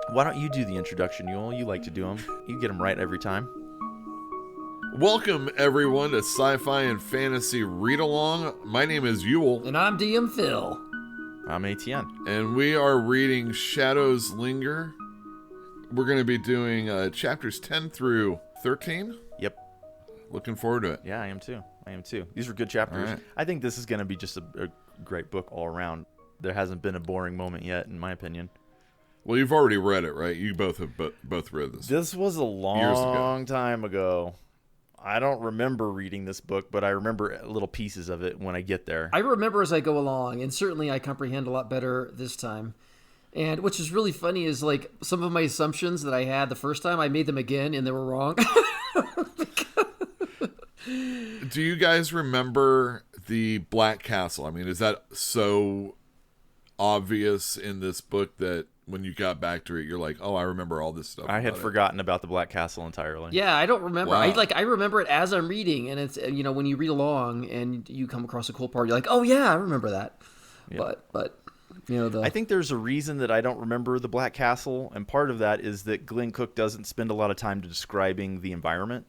Why don't you do the introduction, Yule? You like to do them. You get them right every time. Welcome, everyone, to Sci-Fi and Fantasy Read-Along. My name is Yule. And I'm DM Phil. I'm ATN. And we are reading Shadows Linger. We're going to be doing chapters 10 through 13. Yep. Looking forward to it. Yeah, I am too. These are good chapters. Right. I think this is going to be just a great book all around. There hasn't been a boring moment yet, in my opinion. Well, you've already read it, right? You both have both read this. This was a long time ago. I don't remember reading this book, but I remember little pieces of it when I get there. I remember as I go along, and certainly I comprehend a lot better this time. And which is really funny is, like, some of my assumptions that I had the first time, I made them again, and they were wrong. Do you guys remember the Black Castle? I mean, is that so obvious in this book that when you got back to it, you're like, oh, I remember all this stuff. I had forgotten about the Black Castle entirely. Yeah, I don't remember. Wow. I remember it as I'm reading, and it's, you know, when you read along and you come across a cool part, you're like, oh yeah, I remember that. Yeah. But you know, I think there's a reason that I don't remember the Black Castle, and part of that is that Glen Cook doesn't spend a lot of time describing the environment.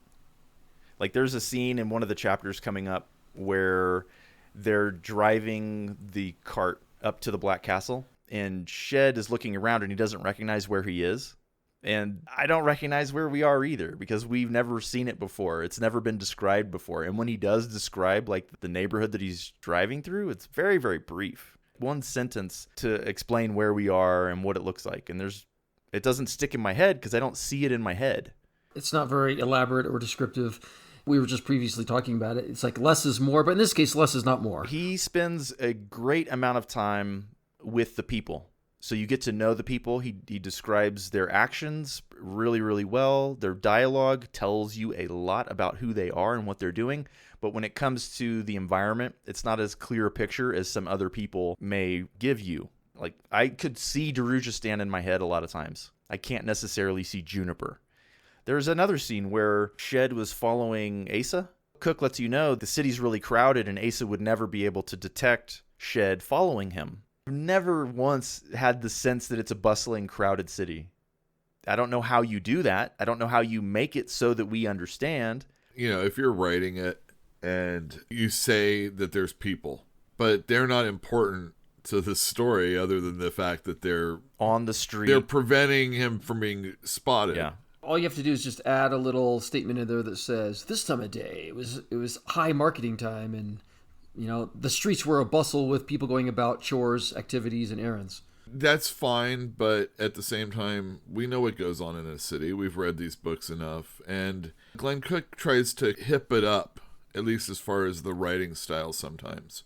Like, there's a scene in one of the chapters coming up where they're driving the cart up to the Black Castle, and Shed is looking around and he doesn't recognize where he is. And I don't recognize where we are either, because we've never seen it before. It's never been described before. And when he does describe, like, the neighborhood that he's driving through, it's very, very brief. One sentence to explain where we are and what it looks like. And it doesn't stick in my head because I don't see it in my head. It's not very elaborate or descriptive. We were just previously talking about it. It's like less is more, but in this case, less is not more. He spends a great amount of time with the people. So you get to know the people. He describes their actions really, really well. Their dialogue tells you a lot about who they are and what they're doing. But when it comes to the environment, it's not as clear a picture as some other people may give you. Like, I could see Darujistan in my head a lot of times. I can't necessarily see Juniper. There's another scene where Shed was following Asa. Cook lets you know the city's really crowded and Asa would never be able to detect Shed following him. I've never once had the sense that it's a bustling, crowded city. I don't know how you do that. I don't know how you make it so that we understand. You know, if you're writing it and you say that there's people, but they're not important to the story other than the fact that they're on the street. They're preventing him from being spotted. Yeah. All you have to do is just add a little statement in there that says, this time of day, it was high marketing time, and, you know, the streets were a bustle with people going about chores, activities, and errands. That's fine, but at the same time, we know what goes on in a city. We've read these books enough, and Glen Cook tries to hip it up, at least as far as the writing style sometimes.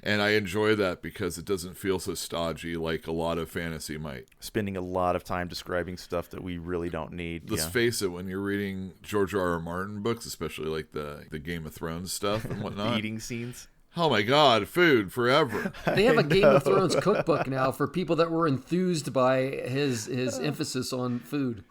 And I enjoy that because it doesn't feel so stodgy like a lot of fantasy might. Spending a lot of time describing stuff that we really don't need. Let's face it, when you're reading George R.R. Martin books, especially like the Game of Thrones stuff and whatnot. The eating scenes. Oh my God, food forever. They have a Game of Thrones cookbook now for people that were enthused by his emphasis on food.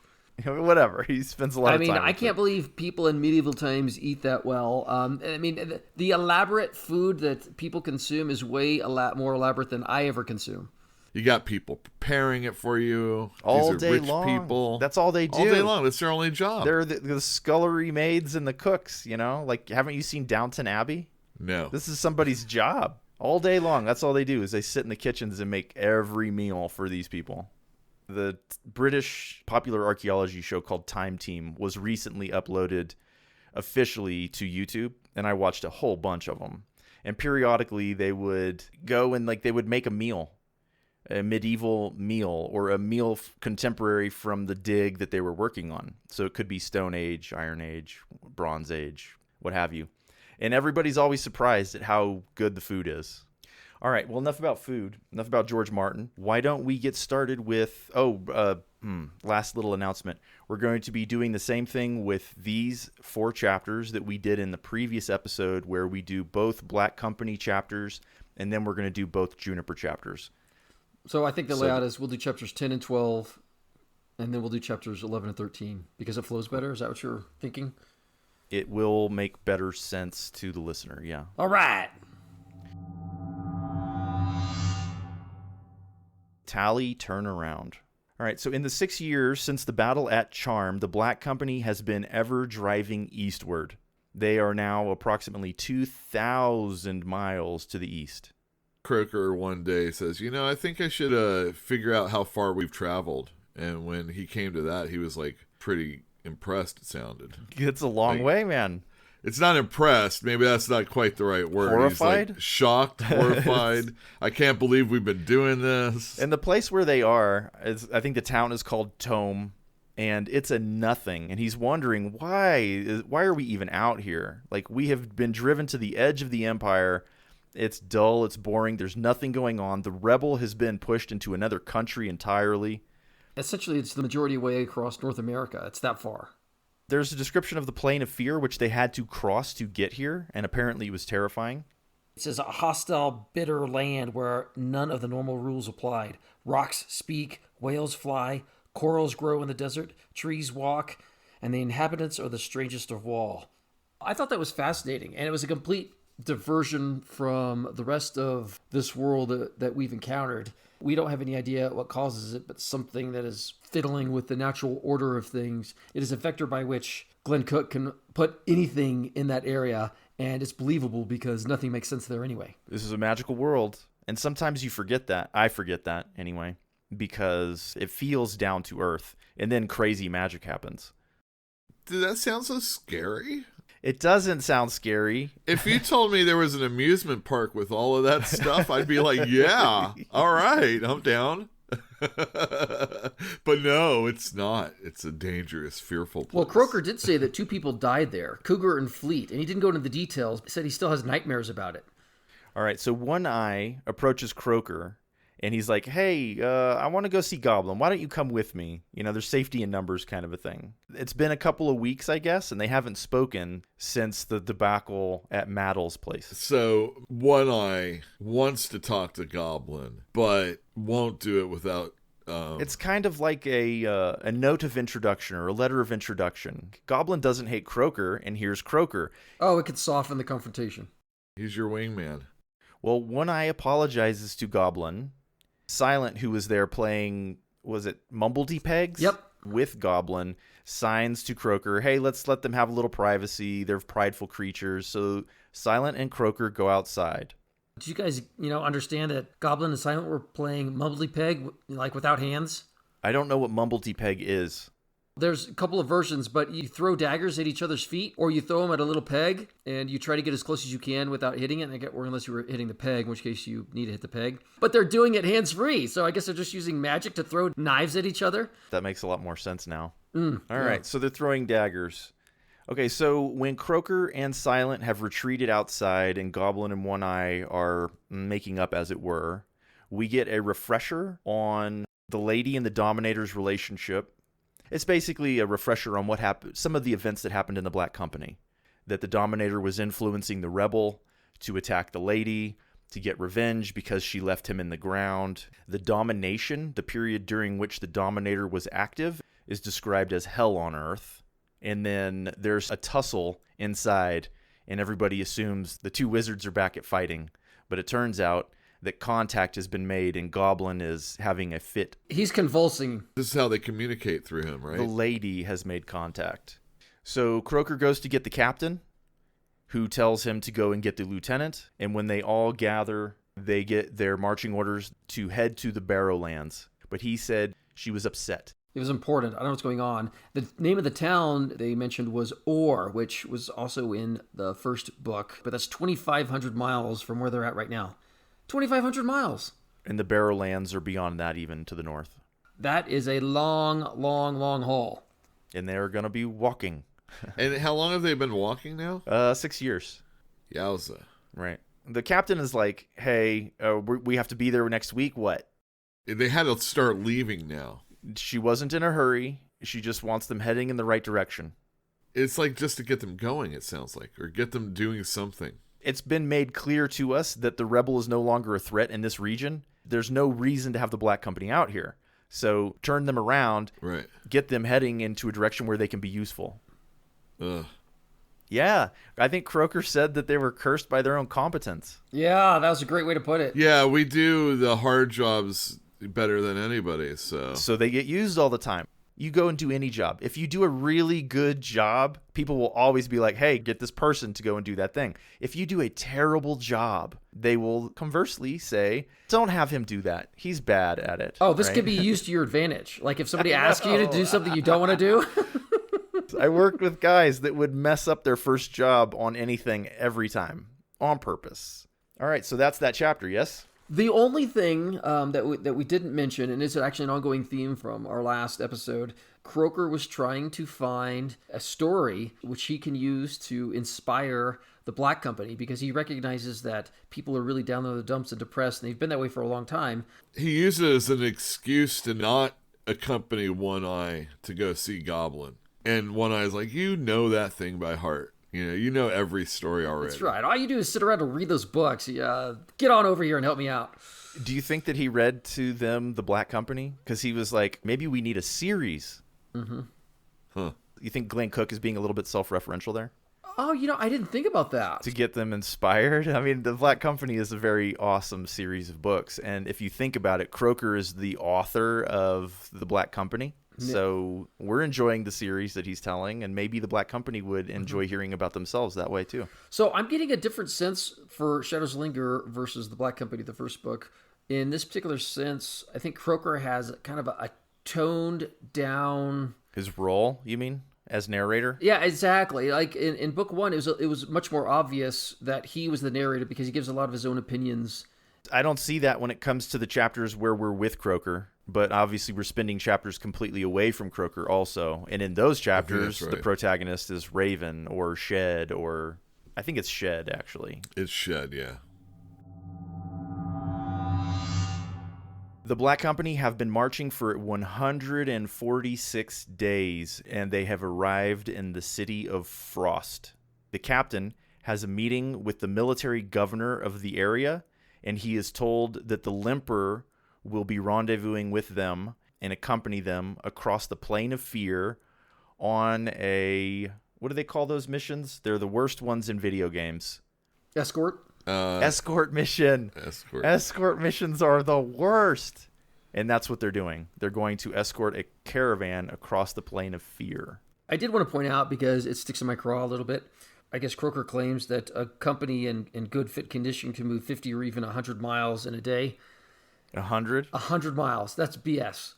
Whatever. He spends a lot of time. I can't believe people in medieval times eat that well. I mean, the elaborate food that people consume is way more elaborate than I ever consume. You got people preparing it for you. All These are day rich long. people. That's all they do. All day long. That's their only job. They're the scullery maids and the cooks, you know? Like, haven't you seen Downton Abbey? No. This is somebody's job. All day long. That's all they do is they sit in the kitchens and make every meal for these people. The British popular archaeology show called Time Team was recently uploaded officially to YouTube, and I watched a whole bunch of them. And periodically they would go and they would make a meal, a medieval meal, or a meal contemporary from the dig that they were working on. So it could be Stone Age, Iron Age, Bronze Age, what have you. And everybody's always surprised at how good the food is. All right, well, enough about food, enough about George Martin. Why don't we get started with, last little announcement. We're going to be doing the same thing with these 4 chapters that we did in the previous episode, where we do both Black Company chapters, and then we're going to do both Juniper chapters. So I think the layout is we'll do chapters 10 and 12, and then we'll do chapters 11 and 13, because it flows better. Is that what you're thinking? It will make better sense to the listener, yeah. All right. Tally turnaround. All right, so in the 6 years since the battle at Charm, the Black Company has been ever driving eastward. They are now approximately 2,000 miles to the east. Croaker one day says, I think I should figure out how far we've traveled. And when he came to that, he was like pretty impressed, it sounded. It's a long way, man. It's not impressed. Maybe that's not quite the right word. Horrified? He's like shocked, horrified. I can't believe we've been doing this. And the place where they are, I think the town is called Tome, and it's a nothing. And he's wondering, why are we even out here? Like, we have been driven to the edge of the Empire. It's dull, it's boring, there's nothing going on. The rebel has been pushed into another country entirely. Essentially, it's the majority way across North America. It's that far. There's a description of the Plain of Fear, which they had to cross to get here, and apparently it was terrifying. It says a hostile, bitter land where none of the normal rules applied. Rocks speak, whales fly, corals grow in the desert, trees walk, and the inhabitants are the strangest of all. I thought that was fascinating, and it was a complete diversion from the rest of this world that we've encountered. We don't have any idea what causes it, but something that is fiddling with the natural order of things. It is a vector by which Glen Cook can put anything in that area, and it's believable because nothing makes sense there anyway. This is a magical world, and sometimes you forget that. I forget that anyway, because it feels down to earth, and then crazy magic happens. Did that sound so scary? It doesn't sound scary. If you told me there was an amusement park with all of that stuff, I'd be like, yeah, all right, I'm down. But no, it's not. It's a dangerous, fearful place. Well, Croaker did say that 2 people died there, Cougar and Fleet, and he didn't go into the details. He said he still has nightmares about it. All right, so One Eye approaches Croaker, and he's like, hey, I want to go see Goblin. Why don't you come with me? There's safety in numbers kind of a thing. It's been a couple of weeks, I guess, and they haven't spoken since the debacle at Maddle's place. So One Eye wants to talk to Goblin, but won't do it without... It's kind of like a note of introduction or a letter of introduction. Goblin doesn't hate Croaker, and here's Croaker. Oh, it could soften the confrontation. He's your wingman. Well, One Eye apologizes to Goblin. Silent, who was there playing, was it Mumbledy Pegs? Yep. With Goblin, signs to Croaker, hey, let's let them have a little privacy. They're prideful creatures. So Silent and Croaker go outside. Did you guys, understand that Goblin and Silent were playing Mumbledy Peg, like without hands? I don't know what Mumbledy Peg is. There's a couple of versions, but you throw daggers at each other's feet, or you throw them at a little peg, and you try to get as close as you can without hitting it, or unless you were hitting the peg, in which case you need to hit the peg. But they're doing it hands-free, so I guess they're just using magic to throw knives at each other. That makes a lot more sense now. All right, so they're throwing daggers. Okay, so when Croaker and Silent have retreated outside and Goblin and One Eye are making up, as it were, we get a refresher on the Lady and the Dominator's relationship. It's basically a refresher on what happened, some of the events that happened in the Black Company. That the Dominator was influencing the Rebel to attack the Lady, to get revenge because she left him in the ground. The Domination, the period during which the Dominator was active, is described as hell on Earth. And then there's a tussle inside, and everybody assumes the 2 wizards are back at fighting. But it turns out that contact has been made and Goblin is having a fit. He's convulsing. This is how they communicate through him, right? The Lady has made contact. So Croaker goes to get the captain, who tells him to go and get the lieutenant. And when they all gather, they get their marching orders to head to the Barrowlands. But he said she was upset. It was important. I don't know what's going on. The name of the town they mentioned was Orr, which was also in the first book. But that's 2,500 miles from where they're at right now. 2,500 miles. And the Barrowlands are beyond that, even to the north. That is a long, long, long haul. And they're going to be walking. And how long have they been walking now? 6 years. Yowza. Right. The captain is like, hey, we have to be there next week. What? They had to start leaving now. She wasn't in a hurry. She just wants them heading in the right direction. It's like just to get them going, it sounds like, or get them doing something. It's been made clear to us that the Rebel is no longer a threat in this region. There's no reason to have the Black Company out here. So turn them around, right? Get them heading into a direction where they can be useful. Ugh. Yeah, I think Croaker said that they were cursed by their own competence. Yeah, that was a great way to put it. Yeah, we do the hard jobs better than anybody. So they get used all the time. You go and do any job. If you do a really good job, people will always be like, hey, get this person to go and do that thing. If you do a terrible job, they will conversely say, don't have him do that. He's bad at it. Oh, this could be used to your advantage. Like if somebody asks you to do something you don't want to do. I worked with guys that would mess up their first job on anything every time on purpose. All right, so that's that chapter, yes? The only thing that we didn't mention, and it's actually an ongoing theme from our last episode, Croaker was trying to find a story which he can use to inspire the Black Company, because he recognizes that people are really down in the dumps and depressed, and they've been that way for a long time. He uses it as an excuse to not accompany One Eye to go see Goblin. And One Eye's like, you know that thing by heart. You know every story already. That's right. All you do is sit around and read those books. Get on over here and help me out. Do you think that he read to them The Black Company? Because he was like, maybe we need a series. Mm-hmm. Huh. You think Glen Cook is being a little bit self-referential there? Oh, I didn't think about that. To get them inspired? I mean, The Black Company is a very awesome series of books. And if you think about it, Croaker is the author of The Black Company. So we're enjoying the series that he's telling, and maybe the Black Company would enjoy hearing about themselves that way too. So I'm getting a different sense for Shadows Linger versus the Black Company, the first book. In this particular sense, I think Croaker has kind of a toned down... His role, you mean, as narrator? Yeah, exactly. Like in book one, it was much more obvious that he was the narrator because he gives a lot of his own opinions. I don't see that when it comes to the chapters where we're with Croaker. But obviously we're spending chapters completely away from Croaker also. And in those chapters, the protagonist is Raven or Shed, or I think it's Shed, actually. It's Shed, yeah. The Black Company have been marching for 146 days, and they have arrived in the city of Frost. The captain has a meeting with the military governor of the area, and he is told that the Limper will be rendezvousing with them and accompany them across the Plain of Fear on a... What do they call those missions? They're the worst ones in video games. Escort? Escort mission. Escort missions are the worst. And that's what they're doing. They're going to escort a caravan across the Plain of Fear. I did want to point out, because it sticks in my craw a little bit, I guess Croaker claims that a company in good fit condition can move 50 or even 100 miles in a day. 100? 100 miles. That's BS.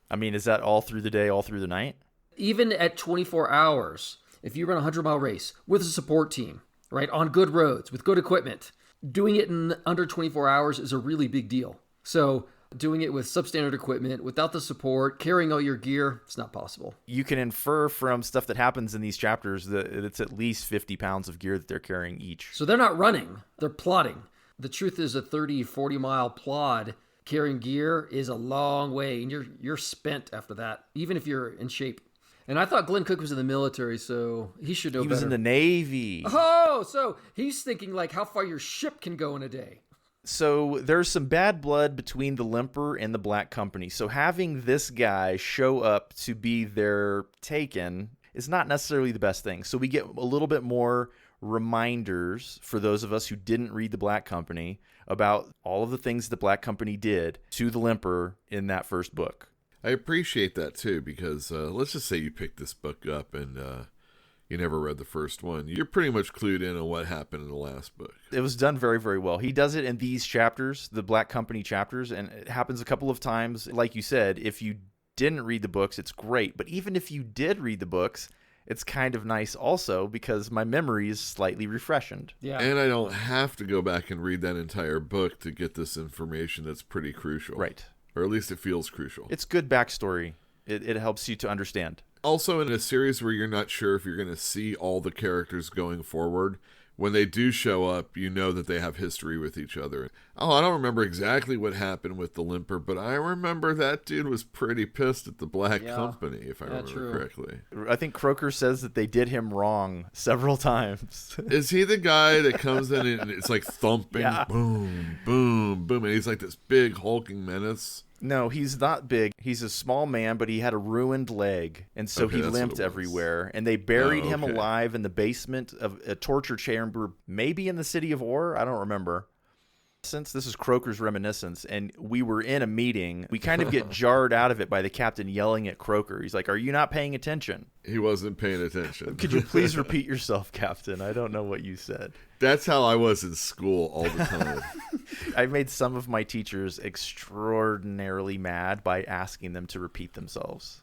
I mean, is that all through the day, all through the night? Even at 24 hours, if you run a 100-mile race with a support team, right, on good roads, with good equipment, doing it in under 24 hours is a really big deal. So doing it with substandard equipment, without the support, carrying all your gear, it's not possible. You can infer from stuff that happens in these chapters that it's at least 50 pounds of gear that they're carrying each. So they're not running, they're plodding. The truth is a 30, 40-mile plod carrying gear is a long way, and you're spent after that, even if you're in shape. And I thought Glen Cook was in the military, so he should know better. He was in the Navy. Oh, so he's thinking like how far your ship can go in a day. So there's some bad blood between the Limper and the Black Company. So having this guy show up to be their taken is not necessarily the best thing. So we get a little bit more reminders for those of us who didn't read the Black Company about all of the things the Black Company did to the Limper in that first book. I appreciate that too, because let's just say you picked this book up and you never read the first one. You're pretty much clued in on what happened in the last book. It was done very, very well. He does it in these chapters, the Black Company chapters, and it happens a couple of times. Like you said, if you didn't read the books, it's great. But even if you did read the books, it's kind of nice also because my memory is slightly refreshened. Yeah. And I don't have to go back and read that entire book to get this information that's pretty crucial. Right. Or at least it feels crucial. It's good backstory. It helps you to understand. Also, in a series where you're not sure if you're going to see all the characters going forward, when they do show up, you know that they have history with each other. Oh, I don't remember exactly what happened with the Limper, but I remember that dude was pretty pissed at the Black Company, if I remember correctly. I think Croaker says that they did him wrong several times. Is he the guy that comes in and it's like thumping, boom, boom, boom, and he's like this big hulking menace? No, he's not big. He's a small man, but he had a ruined leg, and so he limped everywhere. And they buried him alive in the basement of a torture chamber, maybe in the City of Ore. I don't remember. Since this is Croker's reminiscence, and we were in a meeting, we kind of get jarred out of it by the captain yelling at Croker. He's like, "Are you not paying attention?" He wasn't paying attention. Could you please repeat yourself, Captain? I don't know what you said. That's how I was in school all the time. I made some of my teachers extraordinarily mad by asking them to repeat themselves.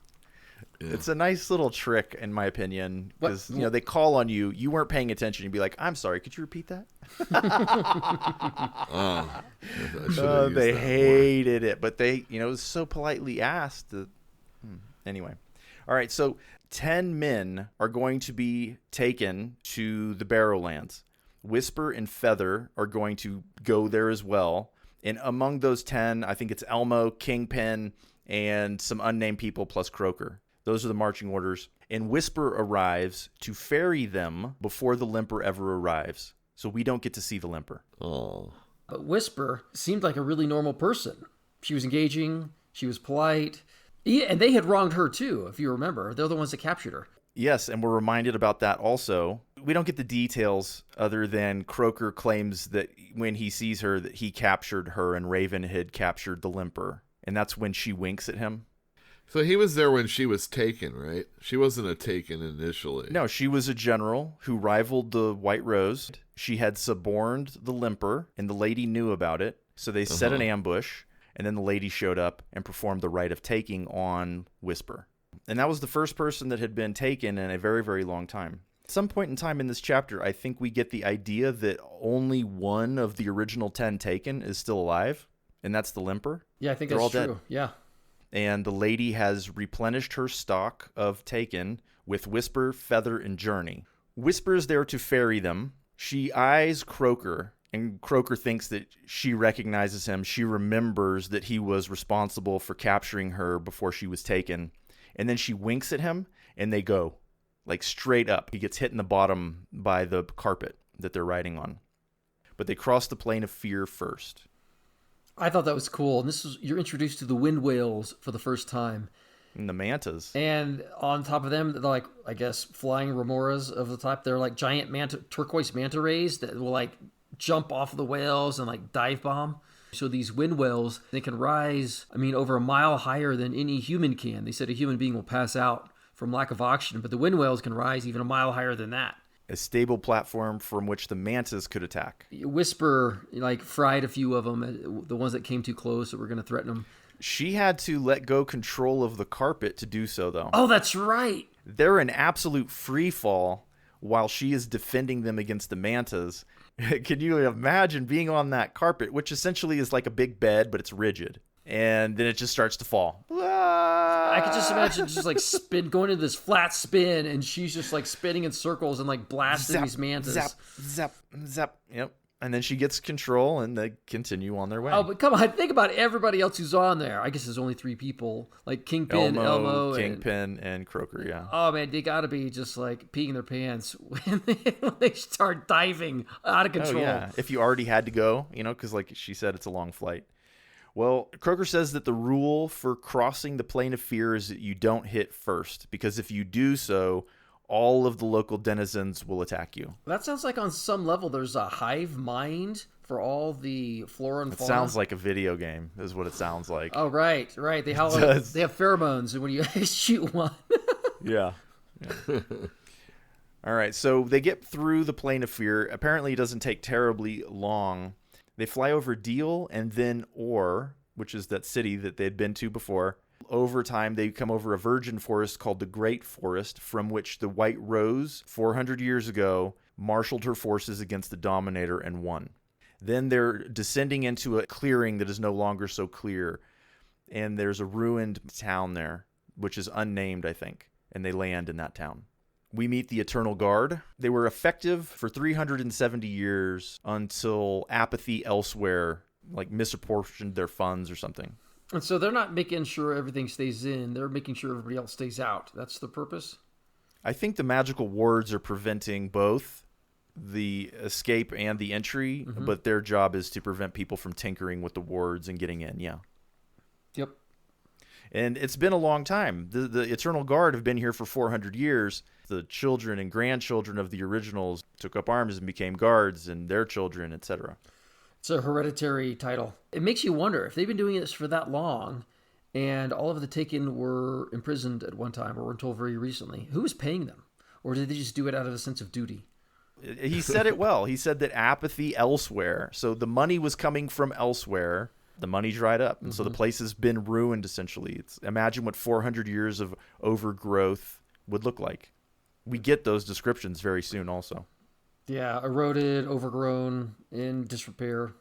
Yeah. It's a nice little trick, in my opinion, because they call on you. You weren't paying attention. You'd be like, "I'm sorry. Could you repeat that?" They hated it, but they, it was so politely asked. Anyway, all right. So 10 men are going to be taken to the Barrowlands. Whisper and Feather are going to go there as well. And among those 10, I think it's Elmo, Kingpin, and some unnamed people plus Croker. Those are the marching orders. And Whisper arrives to ferry them before the Limper ever arrives. So we don't get to see the Limper. Oh. But Whisper seemed like a really normal person. She was engaging. She was polite. Yeah, and they had wronged her too, if you remember. They're the ones that captured her. Yes, and we're reminded about that also. We don't get the details other than Croker claims that when he sees her that he captured her and Raven had captured the Limper. And that's when she winks at him. So he was there when she was taken, right? She wasn't a taken initially. No, she was a general who rivaled the White Rose. She had suborned the Limper, and the lady knew about it. So they set an ambush, and then the lady showed up and performed the rite of taking on Whisper. And that was the first person that had been taken in a very, very long time. At some point in time in this chapter, I think we get the idea that only one of the original 10 taken is still alive, and that's the Limper. Yeah, I think They're that's all true. dead. Yeah. And the lady has replenished her stock of taken with Whisper, Feather, and Journey. Whisper is there to ferry them. She eyes Croker, and Croker thinks that she recognizes him. She remembers that he was responsible for capturing her before she was taken. And then she winks at him, and they go, like straight up. He gets hit in the bottom by the carpet that they're riding on. But they cross the plane of fear first. I thought that was cool. And you're introduced to the wind whales for the first time. And the mantas. And on top of them, they're like, I guess, flying remoras of the type. They're like giant turquoise manta rays that will like jump off of the whales and like dive bomb. So these wind whales, they can rise, over a mile higher than any human can. They said a human being will pass out from lack of oxygen, but the wind whales can rise even a mile higher than that. A stable platform from which the mantas could attack. Whisper, fried a few of them, the ones that came too close that were going to threaten them. She had to let go control of the carpet to do so, though. Oh, that's right. They're in absolute free fall while she is defending them against the mantas. Can you imagine being on that carpet, which essentially is like a big bed, but it's rigid? And then it just starts to fall. I could just imagine just like going into this flat spin, and she's just like spinning in circles and like blasting these mantas. Zap, zap, zap. Yep. And then she gets control, and they continue on their way. Oh, but come on, think about everybody else who's on there. I guess there's only 3 people, like Kingpin, Elmo, Kingpin, and Croker. Yeah. Oh man, they got to be just like peeing their pants when they start diving out of control. Oh yeah, if you already had to go, because like she said, it's a long flight. Well, Croker says that the rule for crossing the plane of fear is that you don't hit first, because if you do so, all of the local denizens will attack you. That sounds like on some level there's a hive mind for all the flora and fauna. It sounds like a video game, is what it sounds like. Oh, right. They have pheromones, and when you shoot one. Yeah. All right, so they get through the plane of fear. Apparently, it doesn't take terribly long. They fly over Deal and then Or, which is that city that they'd been to before. Over time, they come over a virgin forest called the Great Forest, from which the White Rose, 400 years ago, marshaled her forces against the Dominator and won. Then they're descending into a clearing that is no longer so clear, and there's a ruined town there, which is unnamed, I think, and they land in that town. We meet the Eternal Guard. They were effective for 370 years until apathy elsewhere, like misapportioned their funds or something. And so they're not making sure everything stays in. They're making sure everybody else stays out. That's the purpose? I think the magical wards are preventing both the escape and the entry, but their job is to prevent people from tinkering with the wards and getting in, yeah. Yep. And it's been a long time. The Eternal Guard have been here for 400 years. The children and grandchildren of the originals took up arms and became guards, and their children, etc. It's a hereditary title. It makes you wonder if they've been doing this for that long and all of the Taken were imprisoned at one time or until very recently, who was paying them? Or did they just do it out of a sense of duty? He said it well. He said that apathy elsewhere. So the money was coming from elsewhere. The money dried up. And so the place has been ruined, essentially. Imagine what 400 years of overgrowth would look like. We get those descriptions very soon also. Yeah, eroded, overgrown, in disrepair.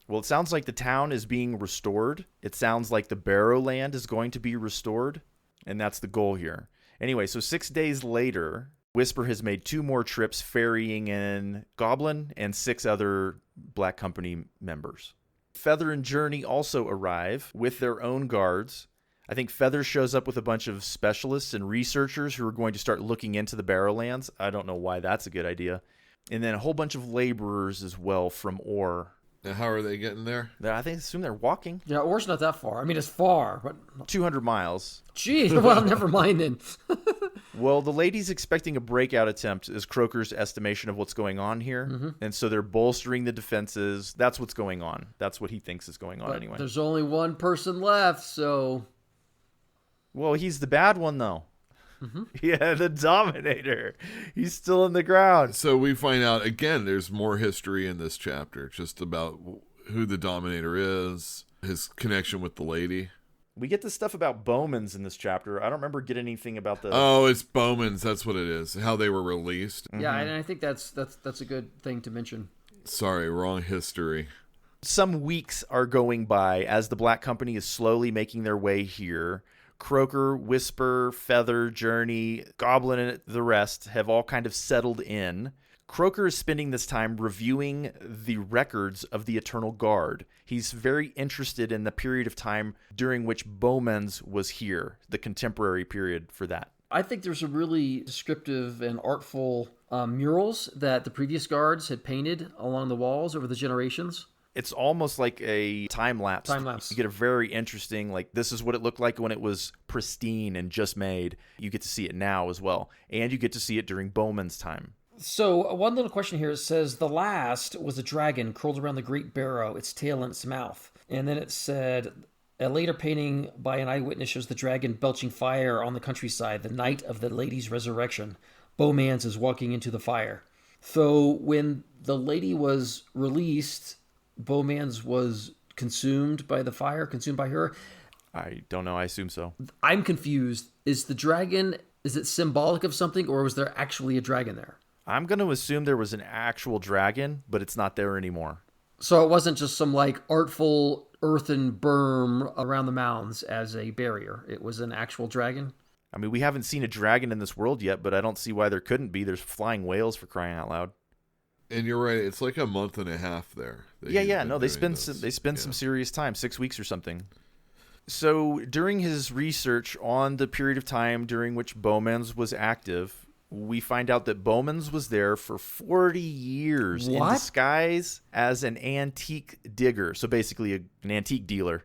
Well, it sounds like the town is being restored. It sounds like the Barrowland is going to be restored. And that's the goal here. Anyway, so 6 days later, Whisper has made 2 more trips ferrying in Goblin and 6 other Black Company members. Feather and Journey also arrive with their own guards. I think Feather shows up with a bunch of specialists and researchers who are going to start looking into the Barrowlands. I don't know why that's a good idea. And then a whole bunch of laborers as well from Orr. Now, how are they getting there? I assume they're walking. Yeah, Orr's not that far. I mean, it's far, but 200 miles. Gee, well, never mind then. Well, the lady's expecting a breakout attempt is Croker's estimation of what's going on here. And so they're bolstering the defenses. That's what's going on. That's what he thinks is going on But anyway. there's only one person left, so... Well, he's the bad one, though. Yeah, the Dominator. He's still in the ground. So we find out, again, there's more history in this chapter, just about who the Dominator is, his connection with the lady. We get the stuff about Bowmans in this chapter. I don't remember getting anything about the... Oh, it's Bowmans. That's what it is. How they were released. Yeah, and I think that's a good thing to mention. Sorry, wrong history. Some weeks are going by as the Black Company is slowly making their way here. Croker, Whisper, Feather, Journey, Goblin, and the rest have all kind of settled in. Croker is spending this time reviewing the records of the Eternal Guard. He's very interested in the period of time during which Bowmans was here, the contemporary period for that. I think there's some really descriptive and artful murals that the previous guards had painted along the walls over the generations. It's almost like a time lapse. You get a very interesting, like, this is what it looked like when it was pristine and just made. You get to see it now as well. And you get to see it during Bowman's time. So one little question here. It says, the last was a dragon curled around the great barrow, its tail in its mouth. And then it said, a later painting by an eyewitness shows the dragon belching fire on the countryside, the night of the lady's resurrection. Bowmans is walking into the fire. So when the lady was released... Bowmans was consumed by the fire, consumed by her. I don't know. I assume so. I'm confused. Is the dragon, is it symbolic of something, or was there actually a dragon there? I'm going to assume there was an actual dragon, but it's not there anymore. So it wasn't just some like artful earthen berm around the mounds as a barrier. It was an actual dragon? I mean, we haven't seen a dragon in this world yet, but I don't see why there couldn't be. There's flying whales, for crying out loud. And you're right. It's like a month and a half there. Yeah. No, they spend some serious time, 6 weeks or something. So during his research on the period of time during which Bowmans was active, we find out that Bowmans was there for 40 years in disguise as an antique digger. So basically an antique dealer.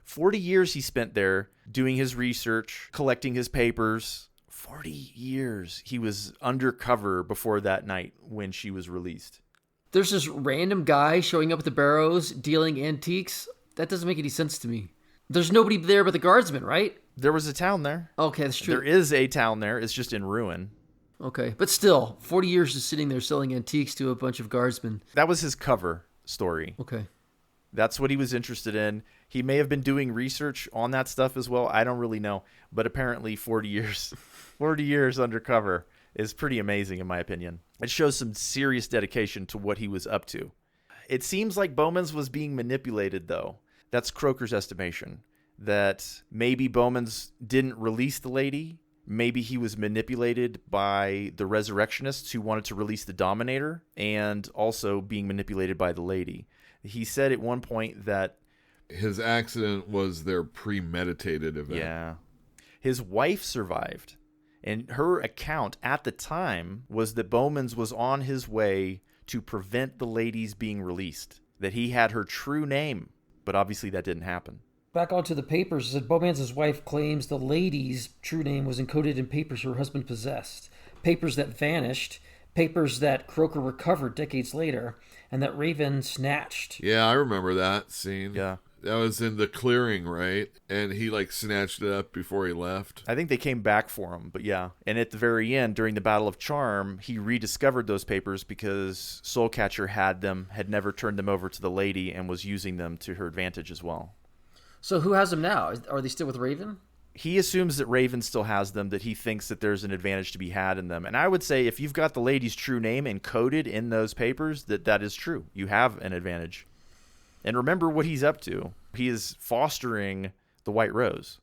40 years he spent there doing his research, collecting his papers. 40 years he was undercover before that night when she was released. There's this random guy showing up at the barrows dealing antiques. That doesn't make any sense to me. There's nobody there but the guardsmen, right? There was a town there. Okay, that's true. There is a town there. It's just in ruin. Okay, but still, 40 years just sitting there selling antiques to a bunch of guardsmen. That was his cover story. Okay. That's what he was interested in. He may have been doing research on that stuff as well. I don't really know. But apparently 40 years undercover is pretty amazing in my opinion. It shows some serious dedication to what he was up to. It seems like Bowmans was being manipulated, though. That's Croker's estimation. That maybe Bowmans didn't release the lady. Maybe he was manipulated by the resurrectionists who wanted to release the Dominator, and also being manipulated by the lady. He said at one point that his accident was their premeditated event. Yeah. His wife survived, and her account at the time was that Bowmans was on his way to prevent the ladies being released, that he had her true name, but obviously that didn't happen. Back onto the papers, it said Bowmans' wife claims the lady's true name was encoded in papers her husband possessed. Papers that vanished, papers that Croker recovered decades later and that Raven snatched. Yeah, I remember that scene. Yeah. That was in the clearing, right? And he like snatched it up before he left. I think they came back for him, but yeah. And at the very end, during the Battle of Charm, he rediscovered those papers because Soulcatcher had never turned them over to the lady and was using them to her advantage as well. So who has them now? Are they still with Raven? He assumes that Raven still has them, that he thinks that there's an advantage to be had in them. And I would say if you've got the lady's true name encoded in those papers, that is true. You have an advantage. And remember what he's up to. He is fostering the White Rose.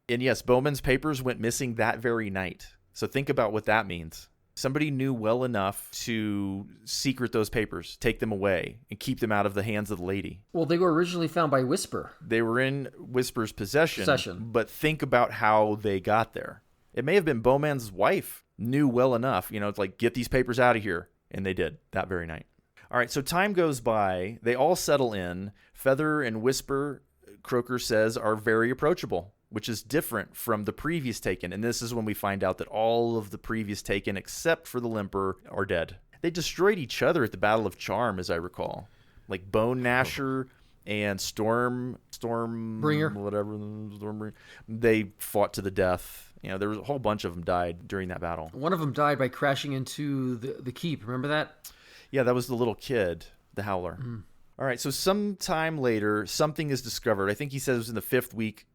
And yes, Bowman's papers went missing that very night. So think about what that means. Somebody knew well enough to secret those papers, take them away, and keep them out of the hands of the lady. Well, they were originally found by Whisper. They were in Whisper's possession. But think about how they got there. It may have been Bowman's wife knew well enough, it's like, get these papers out of here. And they did that very night. All right, so time goes by. They all settle in. Feather and Whisper, Croker says, are very approachable, which is different from the previous Taken. And this is when we find out that all of the previous Taken, except for the Limper, are dead. They destroyed each other at the Battle of Charm, as I recall. Like Bone Gnasher and Stormbringer, whatever, Stormbringer. They fought to the death. There was a whole bunch of them died during that battle. One of them died by crashing into the keep. Remember that? Yeah, that was the little kid, the Howler. Mm. All right, so sometime later, something is discovered. I think he says it was in the 5th week.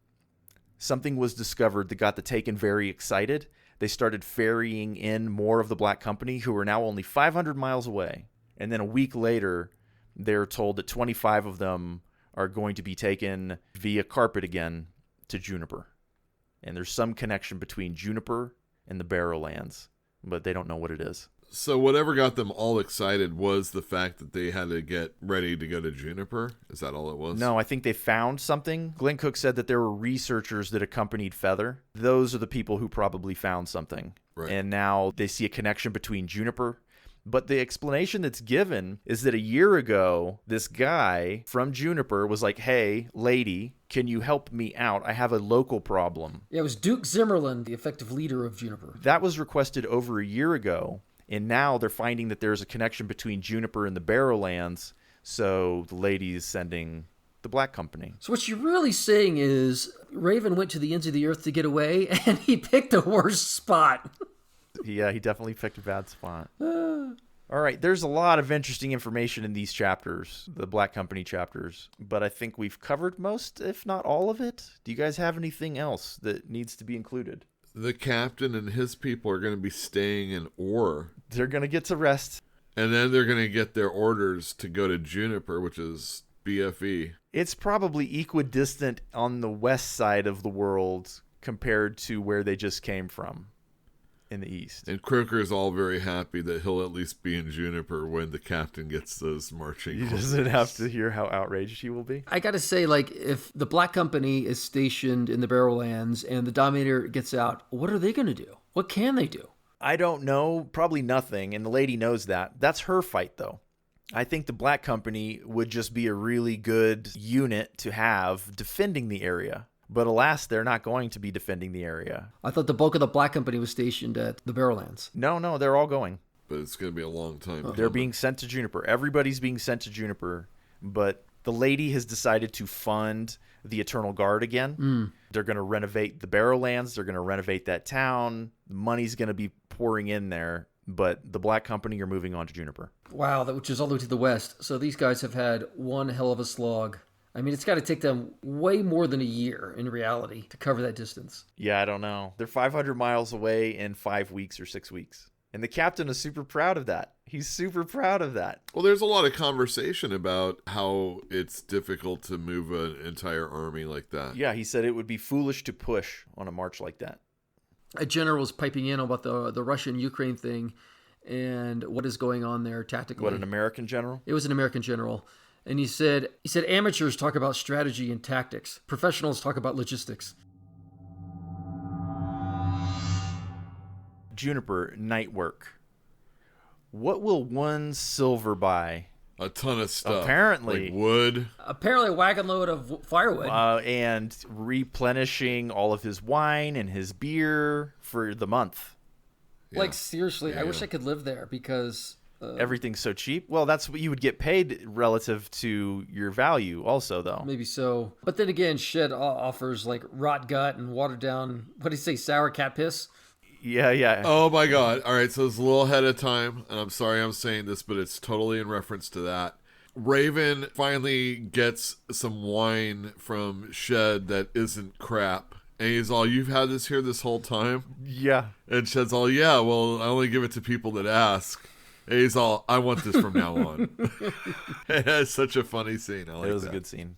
Something was discovered that got the Taken very excited. They started ferrying in more of the Black Company, who are now only 500 miles away. And then a week later, they're told that 25 of them are going to be taken via carpet again to Juniper. And there's some connection between Juniper and the Barrowlands, but they don't know what it is. So whatever got them all excited was the fact that they had to get ready to go to Juniper? Is that all it was? No, I think they found something. Glen Cook said that there were researchers that accompanied Feather. Those are the people who probably found something. Right. And now they see a connection between Juniper. But the explanation that's given is that a year ago, this guy from Juniper was like, hey, lady, can you help me out? I have a local problem. Yeah, it was Duke Zimmerland, the effective leader of Juniper. That was requested over a year ago. And now they're finding that there's a connection between Juniper and the Barrowlands, so the lady is sending the Black Company. So what you're really saying is Raven went to the ends of the earth to get away, and he picked a worse spot. Yeah, he definitely picked a bad spot. All right, there's a lot of interesting information in these chapters, the Black Company chapters, but I think we've covered most, if not all of it. Do you guys have anything else that needs to be included? The captain and his people are going to be staying in Ore. They're going to get to rest. And then they're going to get their orders to go to Juniper, which is BFE. It's probably equidistant on the west side of the world compared to where they just came from in the east. And Croker is all very happy that he'll at least be in Juniper when the captain gets those marching orders. He doesn't have to hear how outraged he will be. I gotta say, like, if the Black Company is stationed in the Barrowlands and the Dominator gets out, what are they gonna do? What can they do? I don't know. Probably nothing, and the lady knows that. That's her fight, though. I think the Black Company would just be a really good unit to have defending the area. But alas, they're not going to be defending the area. I thought the bulk of the Black Company was stationed at the Barrowlands. No, they're all going. But it's going to be a long time. They're being sent to Juniper. Everybody's being sent to Juniper. But the lady has decided to fund the Eternal Guard again. They're going to renovate the Barrowlands. They're going to renovate that town. Money's going to be pouring in there. But the Black Company are moving on to Juniper. Wow, which is all the way to the west. So these guys have had one hell of a slog. I mean, it's got to take them way more than a year in reality to cover that distance. Yeah, I don't know. They're 500 miles away in 5 weeks or 6 weeks. And the captain is super proud of that. He's super proud of that. Well, there's a lot of conversation about how it's difficult to move an entire army like that. Yeah, he said it would be foolish to push on a march like that. A general was piping in about the Russian-Ukraine thing and what is going on there tactically. What, an American general? It was an American general. And he said amateurs talk about strategy and tactics. Professionals talk about logistics. Juniper, night work. What will 1 silver buy? A ton of stuff. Apparently. Like wood. Apparently a wagon load of firewood. And replenishing all of his wine and his beer for the month. Like, seriously, Yeah, I wish yeah. I could live there because... Everything's so cheap. Well, that's what you would get paid relative to your value also, though. maybe so. But then again, Shed offers, like, rot gut and watered down... What do you say? Sour cat piss? Yeah, yeah. Oh my god. All right, so it's a little ahead of time, and I'm sorry I'm saying this, but it's totally in reference to that. Raven finally gets some wine from Shed that isn't crap. And he's all, you've had this here this whole time? Yeah. And Shed's all, yeah, well, I only give it to people that ask. And he's all, I want this from now on. It's such a funny scene. I like that. It was a good scene.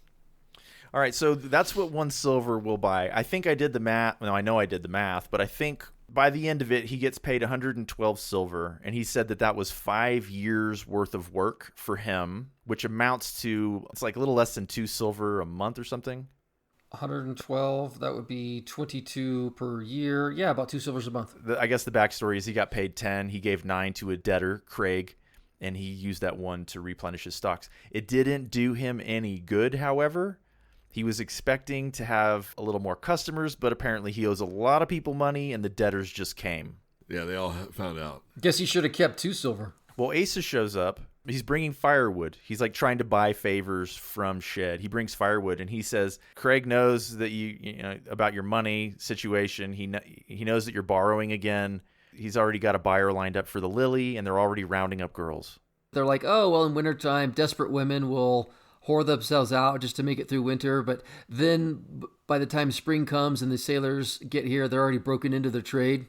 All right, so that's what 1 silver will buy. I think I did the math. No, I know I did the math, but I think by the end of it, he gets paid 112 silver, and he said that was 5 years worth of work for him, which amounts to, it's like a little less than 2 silver a month or something. 112, that would be 22 per year. Yeah, about 2 silvers a month. I guess the backstory is he got paid 10. He gave 9 to a debtor, Craig, and he used that 1 to replenish his stocks. It didn't do him any good, however. He was expecting to have a little more customers, but apparently he owes a lot of people money, and the debtors just came. Yeah, they all found out. Guess he should have kept 2 silver. Well, Asa shows up. He's bringing firewood. He's like trying to buy favors from Shed. He brings firewood, and he says, Craig knows that you know about your money situation. He knows that you're borrowing again. He's already got a buyer lined up for the Lily, and they're already rounding up girls. They're like, oh, well, in wintertime, desperate women will whore themselves out just to make it through winter. But then by the time spring comes and the sailors get here, they're already broken into their trade.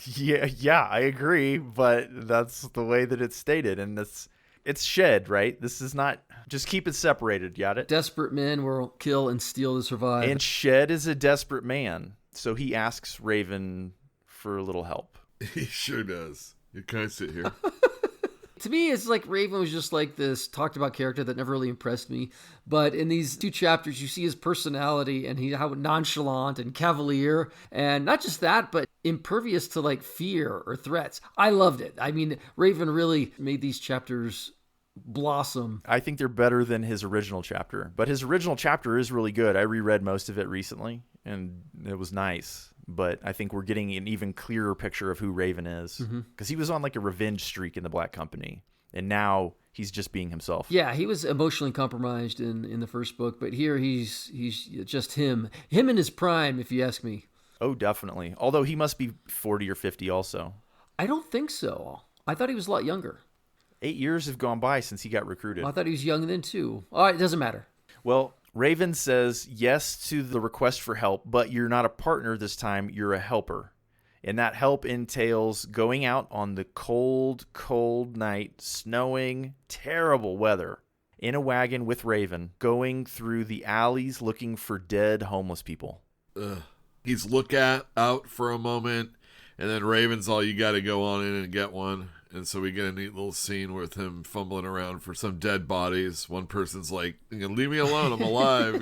Yeah, I agree, but that's the way that it's stated, and it's Shed, right? This is not, just keep it separated, got it? Desperate men will kill and steal to survive. And Shed is a desperate man, so he asks Raven for a little help. He sure does. Can I sit here? To me, it's like Raven was just like this talked about character that never really impressed me. But in these 2 chapters, you see his personality and how nonchalant and cavalier. And not just that, but impervious to like fear or threats. I loved it. I mean, Raven really made these chapters blossom. I think they're better than his original chapter. But his original chapter is really good. I reread most of it recently, and it was nice. But I think we're getting an even clearer picture of who Raven is. Because he was on like a revenge streak in the Black Company. And now he's just being himself. Yeah, he was emotionally compromised in the first book. But here he's just him. Him in his prime, if you ask me. Oh, definitely. Although he must be 40 or 50 also. I don't think so. I thought he was a lot younger. 8 years have gone by since he got recruited. I thought he was young then too. All right, it doesn't matter. Well, Raven says yes to the request for help, but you're not a partner this time, you're a helper. And that help entails going out on the cold, cold night, snowing, terrible weather, in a wagon with Raven, going through the alleys looking for dead homeless people. He's out for a moment, and then Raven's all, you got to go on in and get one. And so we get a neat little scene with him fumbling around for some dead bodies. One person's like, leave me alone, I'm alive.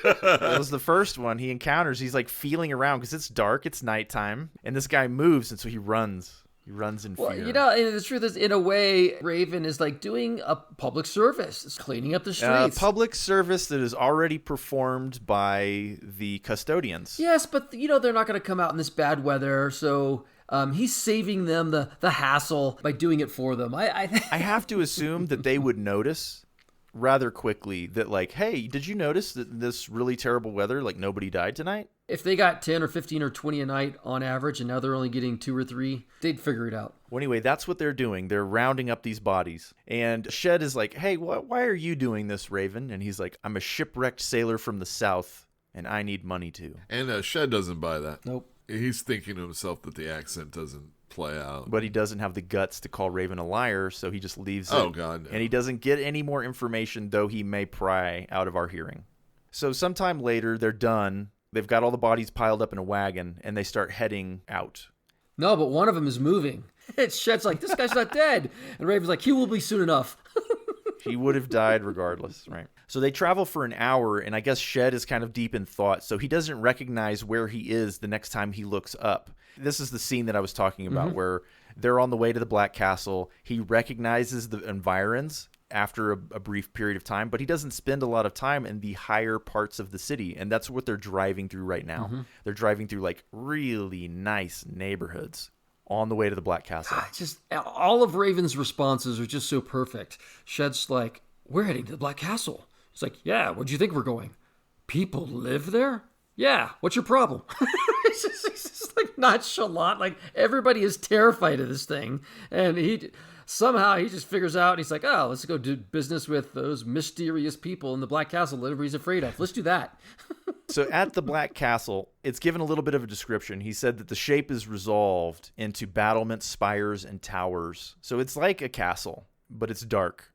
That was the first one he encounters. He's like feeling around because it's dark, it's nighttime, and this guy moves, and so he runs. He runs in fear. Well, you know, and the truth is, in a way, Raven is like doing a public service. It's cleaning up the streets. Public service that is already performed by the custodians. Yes, but, you know, they're not going to come out in this bad weather, so... he's saving them the hassle by doing it for them. I have to assume that they would notice rather quickly that, like, hey, did you notice that this really terrible weather, like, nobody died tonight? If they got 10 or 15 or 20 a night on average, and now they're only getting 2 or 3, they'd figure it out. Well, anyway, that's what they're doing. They're rounding up these bodies. And Shed is like, hey, why are you doing this, Raven? And he's like, I'm a shipwrecked sailor from the south, and I need money too. And Shed doesn't buy that. Nope. He's thinking to himself that the accent doesn't play out. But he doesn't have the guts to call Raven a liar, so he just leaves it. Oh, God. No. And he doesn't get any more information, though he may pry out of our hearing. So sometime later, they're done. They've got all the bodies piled up in a wagon, and they start heading out. No, but one of them is moving. Shed's like, this guy's not dead. And Raven's like, he will be soon enough. He would have died regardless, right? So they travel for an hour, and I guess Shed is kind of deep in thought, so he doesn't recognize where he is the next time he looks up. This is the scene that I was talking about, where they're on the way to the Black Castle. He recognizes the environs after a brief period of time, but he doesn't spend a lot of time in the higher parts of the city, and that's what they're driving through right now. They're driving through, like, really nice neighborhoods. on the way to the Black Castle. Just all of Raven's responses are just so perfect. Shed's like, we're heading to the Black Castle. He's like, yeah, where'd you think we're going? People live there? Yeah, what's your problem? It's just like nonchalant. Like, everybody is terrified of this thing. And he just figures out, he's like, oh, let's go do business with those mysterious people in the Black Castle that everybody's afraid of. Let's do that. So at the Black Castle, it's given a little bit of a description. He said that the shape is resolved into battlements, spires, and towers. So it's like a castle, but it's dark.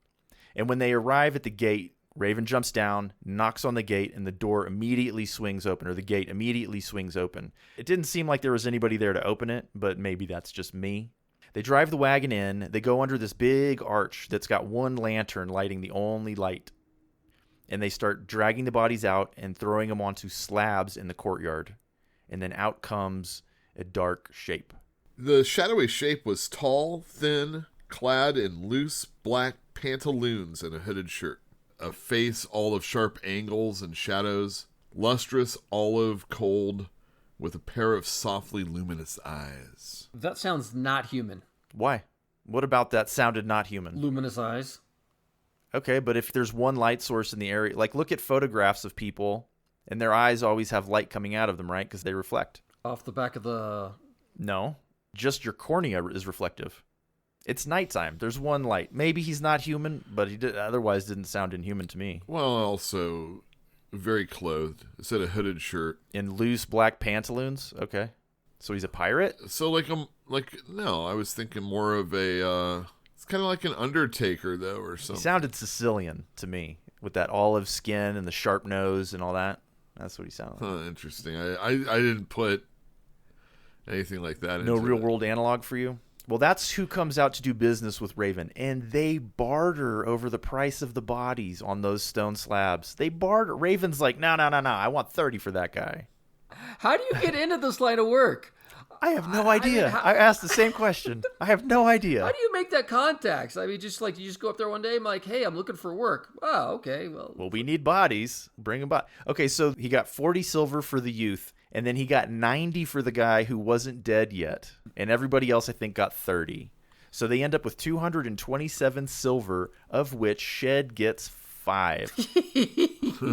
And when they arrive at the gate, Raven jumps down, knocks on the gate, and the door immediately swings open, or the gate immediately swings open. It didn't seem like there was anybody there to open it, but maybe that's just me. They drive the wagon in. They go under this big arch that's got one lantern lighting the only light. And they start dragging the bodies out and throwing them onto slabs in the courtyard. And then out comes a dark shape. The shadowy shape was tall, thin, clad in loose black pantaloons and a hooded shirt. A face all of sharp angles and shadows, lustrous olive cold, with a pair of softly luminous eyes. That sounds not human. Why? What about that sounded not human? Luminous eyes. Okay, but if there's one light source in the area, like look at photographs of people, and their eyes always have light coming out of them, right? Because they reflect. Off the back of the... No, just your cornea is reflective. It's nighttime. There's one light. Maybe he's not human, but otherwise didn't sound inhuman to me. Well, also very clothed. It said a hooded shirt. In loose black pantaloons? Okay. So he's a pirate? So no, I was thinking more of a, it's kind of like an Undertaker, though, or something. He sounded Sicilian to me, with that olive skin and the sharp nose and all that. That's what he sounded like. Interesting. I didn't put anything like that No into real it. world analog for you? Well, that's who comes out to do business with Raven, and they barter over the price of the bodies on those stone slabs. They barter. Raven's like, no, I want 30 for that guy. How do you get into this line of work? I have no idea. I asked the same question. I have no idea. How do you make that contact? I mean, just like you just go up there one day and like, hey, I'm looking for work. Oh, okay. Well, we need bodies. Bring them by. Okay, so he got 40 silver for the youth, and then he got 90 for the guy who wasn't dead yet. And everybody else, I think, got 30. So they end up with 227 silver, of which Shed gets 5.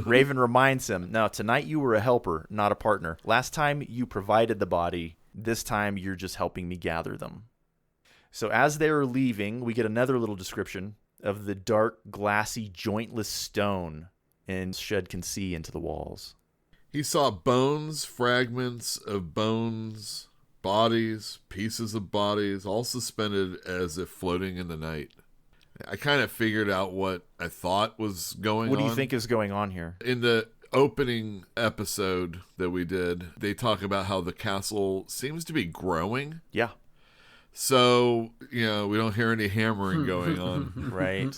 Raven reminds him, now, tonight you were a helper, not a partner. Last time you provided the body. This time you're just helping me gather them. So as they're leaving, we get another little description of the dark, glassy, jointless stone, and Shed can see into the walls. He saw bones, fragments of bones, bodies, pieces of bodies, all suspended as if floating in the night. I kind of figured out what I thought was going on. What do you think is going on here? In the opening episode that we did, they talk about how the castle seems to be growing. Yeah. So, we don't hear any hammering going on. Right.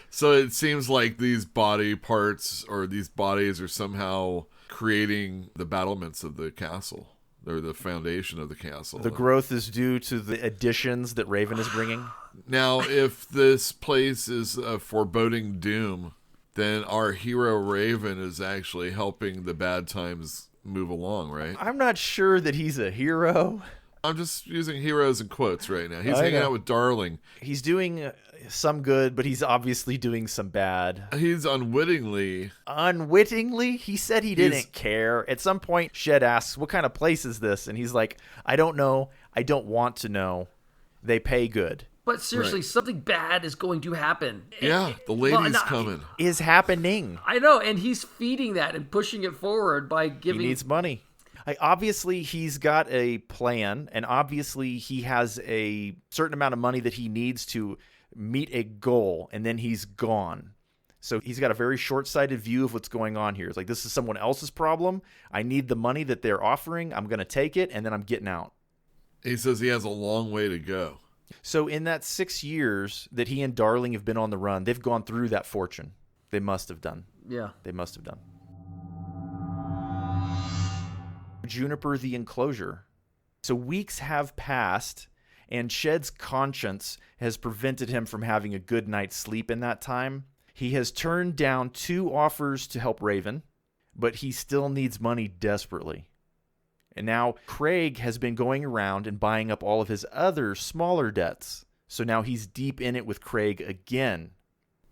So it seems like these body parts or these bodies are somehow creating the battlements of the castle. Or the foundation of the castle. The growth is due to the additions that Raven is bringing. Now, if this place is a foreboding doom, then our hero Raven is actually helping the bad times move along, right? I'm not sure that he's a hero. I'm just using heroes in quotes right now. He's hanging out with Darling. He's doing some good, but he's obviously doing some bad. He's unwittingly? He said he didn't care. At some point, Shed asks, what kind of place is this? And he's like, I don't know. I don't want to know. They pay good. But seriously, something bad is going to happen. Yeah, the lady's coming. Is happening. I know, and he's feeding that and pushing it forward by giving... He needs money. Obviously, he's got a plan, and obviously he has a certain amount of money that he needs to meet a goal, and then he's gone. So he's got a very short-sighted view of what's going on here. It's like, this is someone else's problem. I need the money that they're offering. I'm going to take it, and then I'm getting out. He says he has a long way to go. So in that 6 years that he and Darling have been on the run, they've gone through that fortune. They must have done. Yeah. They must have done. Juniper the enclosure. So weeks have passed, and Shed's conscience has prevented him from having a good night's sleep in that time. He has turned down 2 offers to help Raven, but he still needs money desperately. And now Craig has been going around and buying up all of his other smaller debts. So now he's deep in it with Craig again.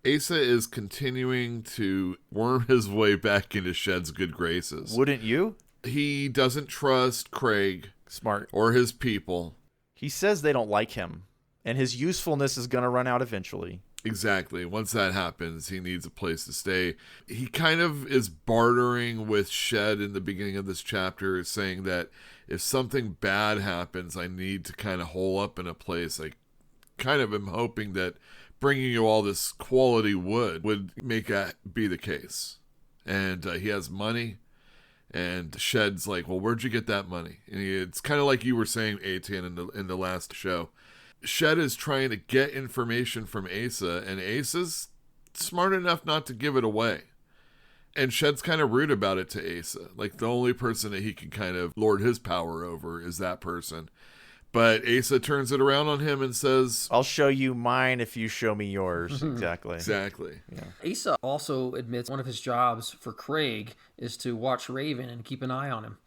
Asa is continuing to worm his way back into Shed's good graces. Wouldn't you? He doesn't trust Craig. Smart. Or his people. He says they don't like him, and his usefulness is going to run out eventually. Exactly. Once that happens, he needs a place to stay. He kind of is bartering with Shed in the beginning of this chapter, saying that if something bad happens, I need to kind of hole up in a place. I kind of am hoping that bringing you all this quality wood would make that be the case. And he has money, and Shed's like, well, where'd you get that money? And it's kind of like you were saying, Atian, in the last show. Shed is trying to get information from Asa, and Asa's smart enough not to give it away. And Shed's kind of rude about it to Asa. Like, the only person that he can kind of lord his power over is that person. But Asa turns it around on him and says, I'll show you mine if you show me yours. Exactly. Exactly. Yeah. Asa also admits one of his jobs for Craig is to watch Raven and keep an eye on him.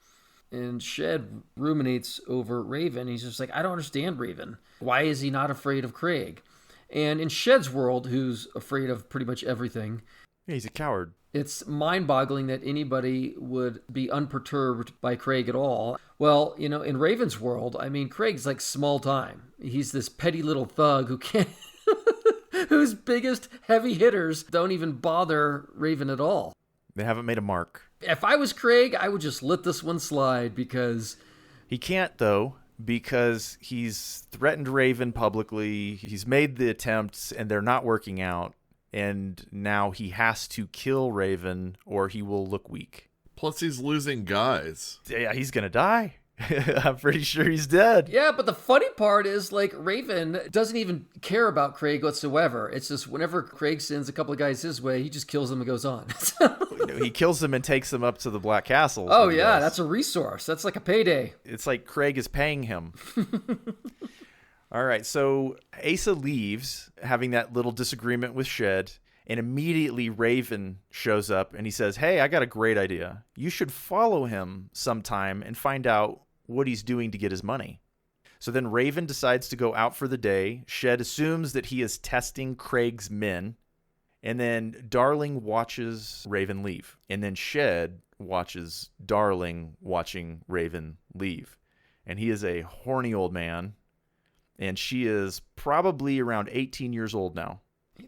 And Shed ruminates over Raven. He's just like, I don't understand Raven. Why is he not afraid of Craig? And in Shed's world, who's afraid of pretty much everything, Yeah, he's a coward. it's mind-boggling that anybody would be unperturbed by Craig at all. Well, you know, in Raven's world, I mean, Craig's like small time. He's this petty little thug who can't... whose biggest heavy hitters don't even bother Raven at all. They haven't made a mark. If I was Craig, I would just let this one slide because... He can't, though, because he's threatened Raven publicly. He's made the attempts, and they're not working out. And now he has to kill Raven, or he will look weak. plus he's losing guys. Yeah, he's going to die. I'm pretty sure he's dead. Yeah, but the funny part is, like, Raven doesn't even care about Craig whatsoever. It's just whenever Craig sends a couple of guys his way, he just kills them and goes on. He kills them and takes them up to the Black Castle. Oh, yeah, that's a resource. That's like a payday. It's like Craig is paying him. All right, so Asa leaves, having that little disagreement with Shed, and immediately Raven shows up and he says, hey, I got a great idea. You should follow him sometime and find out what he's doing to get his money. So then Raven decides to go out for the day. Shed assumes that he is testing Craig's men. And then Darling watches Raven leave. And then Shed watches Darling watching Raven leave. And he is a horny old man. And she is probably around 18 years old now.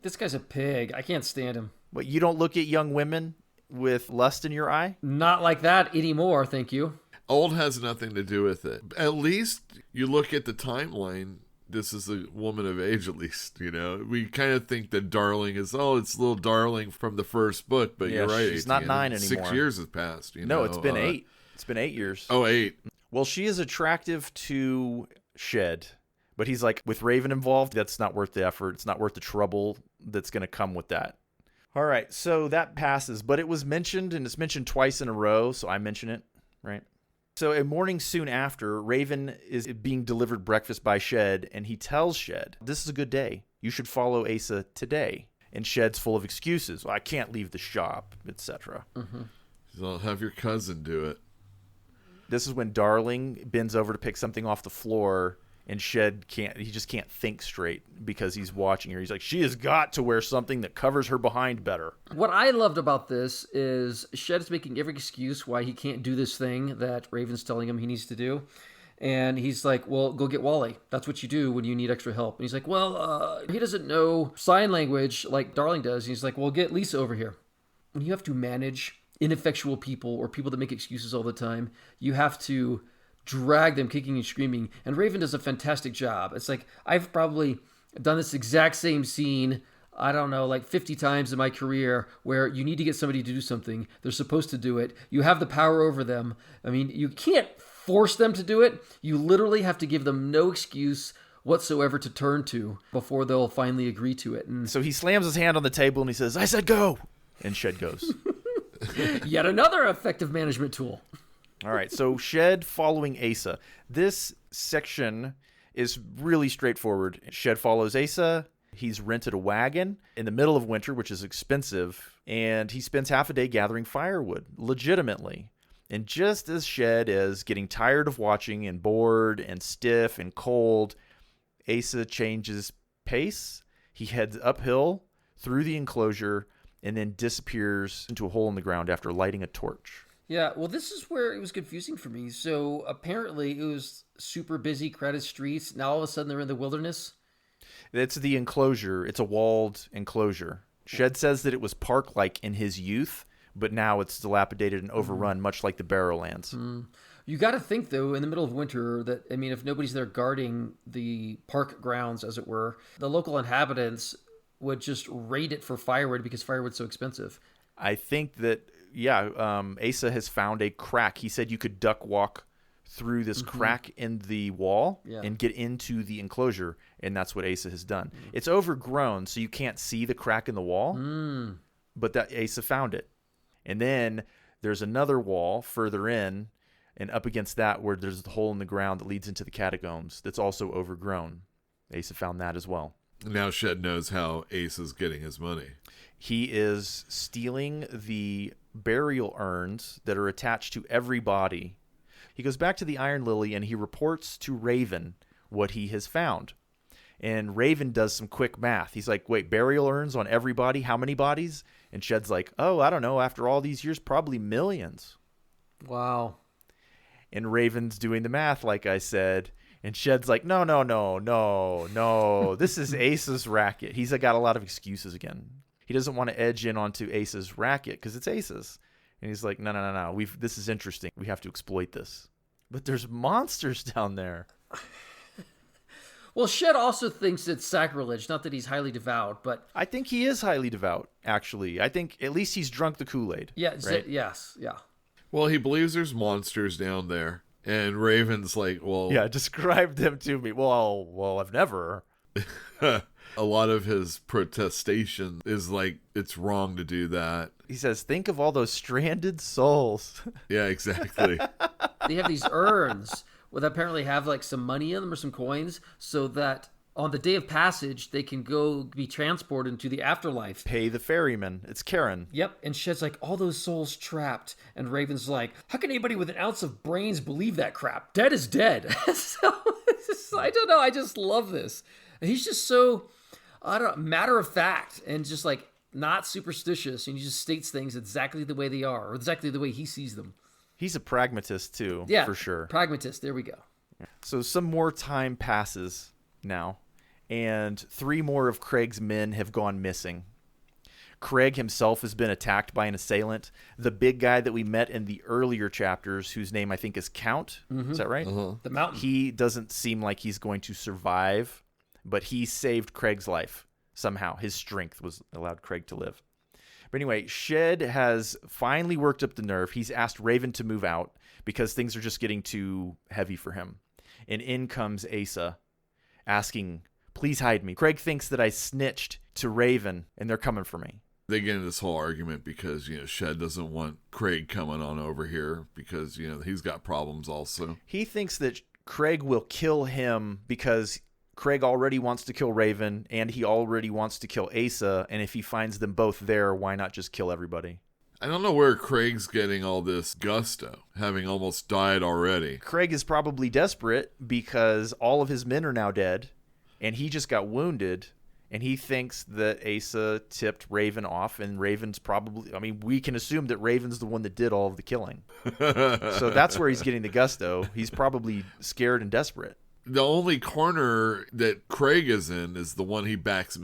This guy's a pig. I can't stand him. But you don't look at young women with lust in your eye? Not like that anymore, thank you. Old has nothing to do with it. At least you look at the timeline. This is a woman of age, at least, you know. We kind of think that Darling is, it's little Darling from the first book, but you're right. She's not 9 anymore. 6 years has passed, you No, know. it's been 8. It's been 8 years. Oh, 8. Well, she is attractive to Shed, but he's like, with Raven involved, that's not worth the effort. It's not worth the trouble that's going to come with that. All right, so that passes, but it was mentioned, and it's mentioned twice in a row, so I mention it, right? So a morning soon after, Raven is being delivered breakfast by Shed, and he tells Shed, this is a good day. You should follow Asa today. And Shed's full of excuses. Well, I can't leave the shop, etc. So I'll have your cousin do it. This is when Darling bends over to pick something off the floor, and Shed he just can't think straight because he's watching her. He's like, she has got to wear something that covers her behind better. What I loved about this is Shed is making every excuse why he can't do this thing that Raven's telling him he needs to do. And he's like, well, go get Wally. That's what you do when you need extra help. And he's like, well, he doesn't know sign language like Darling does. And he's like, well, get Lisa over here. When you have to manage ineffectual people or people that make excuses all the time, you have to drag them kicking and screaming. And Raven does a fantastic job. It's like, I've probably done this exact same scene, I don't know, like 50 times in my career, where you need to get somebody to do something. They're supposed to do it. You have the power over them. I mean, you can't force them to do it. You literally have to give them no excuse whatsoever to turn to before they'll finally agree to it. And So he slams his hand on the table and he says, I said go! And Shed goes. yet another effective management tool. All right, so Shed following Asa. This section is really straightforward. Shed follows Asa. He's rented a wagon in the middle of winter, which is expensive, and he spends half a day gathering firewood, legitimately. And just as Shed is getting tired of watching and bored and stiff and cold, Asa changes pace. He heads uphill through the enclosure and then disappears into a hole in the ground after lighting a torch. Yeah, well, this is where it was confusing for me. So apparently it was super busy, crowded streets. Now all of a sudden they're in the wilderness. It's the enclosure. It's a walled enclosure. Shed says that it was park-like in his youth, but now it's dilapidated and overrun, much like the Barrowlands. You got to think, though, in the middle of winter, that, I mean, if nobody's there guarding the park grounds, as it were, the local inhabitants would just raid it for firewood because firewood's so expensive. I think that, Asa has found a crack. He said you could duck walk through this crack in the wall and get into the enclosure, and that's what Asa has done. It's overgrown, so you can't see the crack in the wall, but that Asa found it. And then there's another wall further in, and up against that where there's the hole in the ground that leads into the catacombs that's also overgrown. Asa found that as well. Now Shed knows how Ace is getting his money. He is stealing the burial urns that are attached to every body. He goes back to the Iron Lily and he reports to Raven what he has found. And Raven does some quick math. He's like, wait, burial urns on every body? How many bodies? And Shed's like, oh, I don't know. After all these years, probably millions. Wow. And Raven's doing the math, like I said. And Shed's like, no. This is Ace's racket. He's got a lot of excuses again. He doesn't want to edge in onto Ace's racket because it's Ace's. And he's like, no. This is interesting. We have to exploit this. But there's monsters down there. Well, Shed also thinks it's sacrilege. Not that he's highly devout, but... I think he is highly devout, actually. I think at least he's drunk the Kool-Aid. Yeah, right? Yes. Well, he believes there's monsters down there. And Raven's like, well... Yeah, describe them to me. Well, I've never... A lot of his protestation is like, it's wrong to do that. He says, think of all those stranded souls. Yeah, exactly. They have these urns that apparently have like some money in them or some coins so that on the day of passage, they can go be transported into the afterlife. Pay the ferryman. It's Karen. Yep. And Shed's like, all those souls trapped. And Raven's like, how can anybody with an ounce of brains believe that crap? Dead is dead. So I don't know. I just love this. And he's just so, matter of fact and just like not superstitious. And he just states things exactly the way they are or exactly the way he sees them. He's a pragmatist too, yeah, for sure. Pragmatist. There we go. So some more time passes now. And 3 more of Craig's men have gone missing. Craig himself has been attacked by an assailant. The big guy that we met in the earlier chapters, whose name I think is Count. Is that right? The mountain. He doesn't seem like he's going to survive, but he saved Craig's life somehow. His strength was allowed Craig to live. But anyway, Shed has finally worked up the nerve. He's asked Raven to move out because things are just getting too heavy for him. And in comes Asa asking, please hide me. Craig thinks that I snitched to Raven and they're coming for me. They get into this whole argument because, Shed doesn't want Craig coming on over here because, he's got problems also. He thinks that Craig will kill him because Craig already wants to kill Raven and he already wants to kill Asa. And if he finds them both there, why not just kill everybody? I don't know where Craig's getting all this gusto, having almost died already. Craig is probably desperate because all of his men are now dead. And he just got wounded, and he thinks that Asa tipped Raven off, and Raven's probably... we can assume that Raven's the one that did all of the killing. So that's where he's getting the gusto. He's probably scared and desperate. The only corner that Craig is in is the one he backs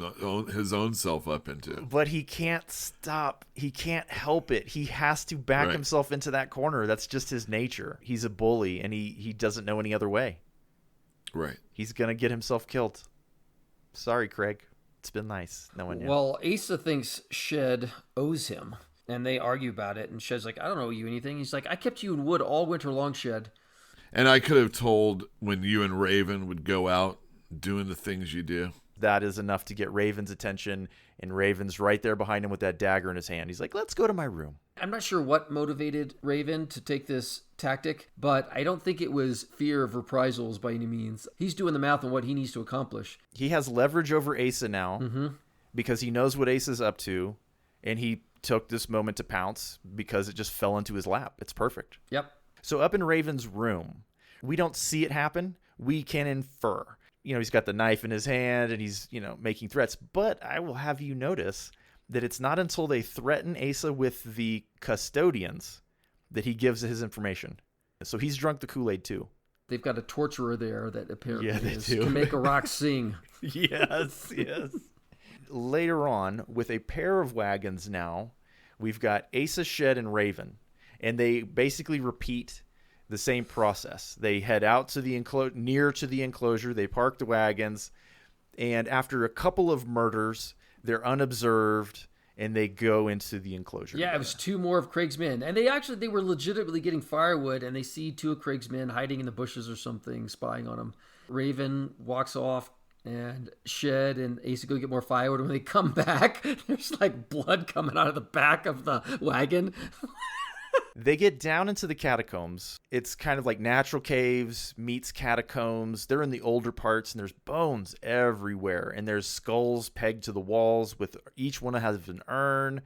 his own self up into. But he can't stop. He can't help it. He has to back himself into that corner. That's just his nature. He's a bully, and he doesn't know any other way. Right. He's going to get himself killed. Sorry, Craig. It's been nice knowing you. Well, Asa thinks Shed owes him, and they argue about it. And Shed's like, I don't owe you anything. He's like, I kept you in wood all winter long, Shed. And I could have told when you and Raven would go out doing the things you do. That is enough to get Raven's attention, and Raven's right there behind him with that dagger in his hand. He's like, let's go to my room. I'm not sure what motivated Raven to take this tactic, but I don't think it was fear of reprisals by any means. He's doing the math on what he needs to accomplish. He has leverage over Asa now because he knows what Asa's up to, and he took this moment to pounce because it just fell into his lap. It's perfect. Yep. So up in Raven's room, we don't see it happen. We can infer. He's got the knife in his hand and he's, making threats. But I will have you notice that it's not until they threaten Asa with the custodians that he gives his information. So he's drunk the Kool-Aid too. They've got a torturer there that apparently do. can make a rock sing. Yes. Later on, with a pair of wagons now, we've got Asa, Shed, and Raven. And they basically repeat the same process. They head out to the near to the enclosure. They park the wagons. And after a couple of murders, they're unobserved. And they go into the enclosure. Yeah, it was 2 more of Craig's men. And they were legitimately getting firewood, and they see 2 of Craig's men hiding in the bushes or something, spying on them. Raven walks off, and Shed and Asa go get more firewood. When they come back, there's like blood coming out of the back of the wagon. They get down into the catacombs. It's kind of like natural caves meets catacombs. They're in the older parts, and there's bones everywhere. And there's skulls pegged to the walls with each one has an urn.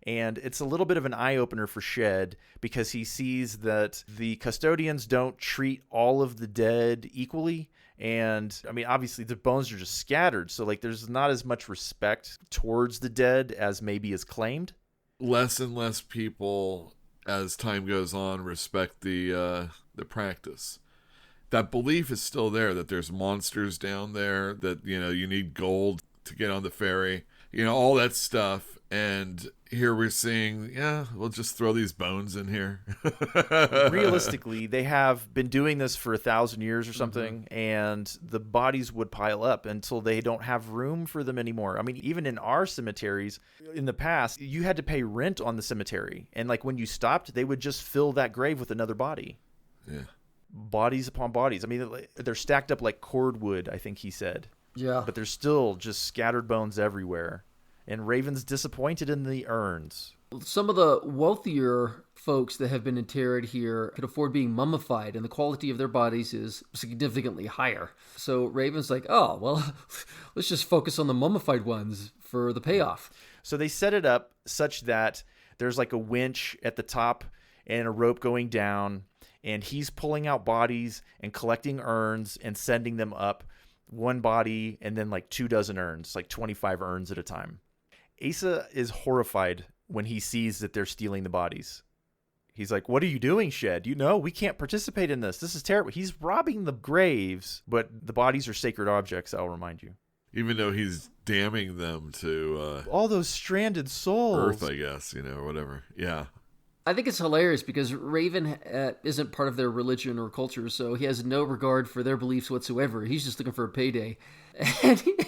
And it's a little bit of an eye-opener for Shed because he sees that the custodians don't treat all of the dead equally. And, obviously the bones are just scattered. So, there's not as much respect towards the dead as maybe is claimed. Less and less people, as time goes on, respect the practice. That belief is still there, that there's monsters down there, that, you need gold to get on the ferry, all that stuff. And here we're seeing, we'll just throw these bones in here. Realistically, they have been doing this for 1,000 years or something, and the bodies would pile up until they don't have room for them anymore. Even in our cemeteries, in the past, you had to pay rent on the cemetery. And when you stopped, they would just fill that grave with another body. Yeah. Bodies upon bodies. They're stacked up like cordwood, I think he said. Yeah. But there's still just scattered bones everywhere. And Raven's disappointed in the urns. Some of the wealthier folks that have been interred here could afford being mummified, and the quality of their bodies is significantly higher. So Raven's like, oh, well, let's just focus on the mummified ones for the payoff. So they set it up such that there's a winch at the top and a rope going down, and he's pulling out bodies and collecting urns and sending them up, one body and then 24 urns, 25 urns at a time. Asa is horrified when he sees that they're stealing the bodies. He's like, what are you doing, Shed? We can't participate in this. This is terrible. He's robbing the graves, but the bodies are sacred objects, I'll remind you. Even though he's damning them to all those stranded souls. Earth, I guess, or whatever. Yeah. I think it's hilarious because Raven isn't part of their religion or culture, so he has no regard for their beliefs whatsoever. He's just looking for a payday.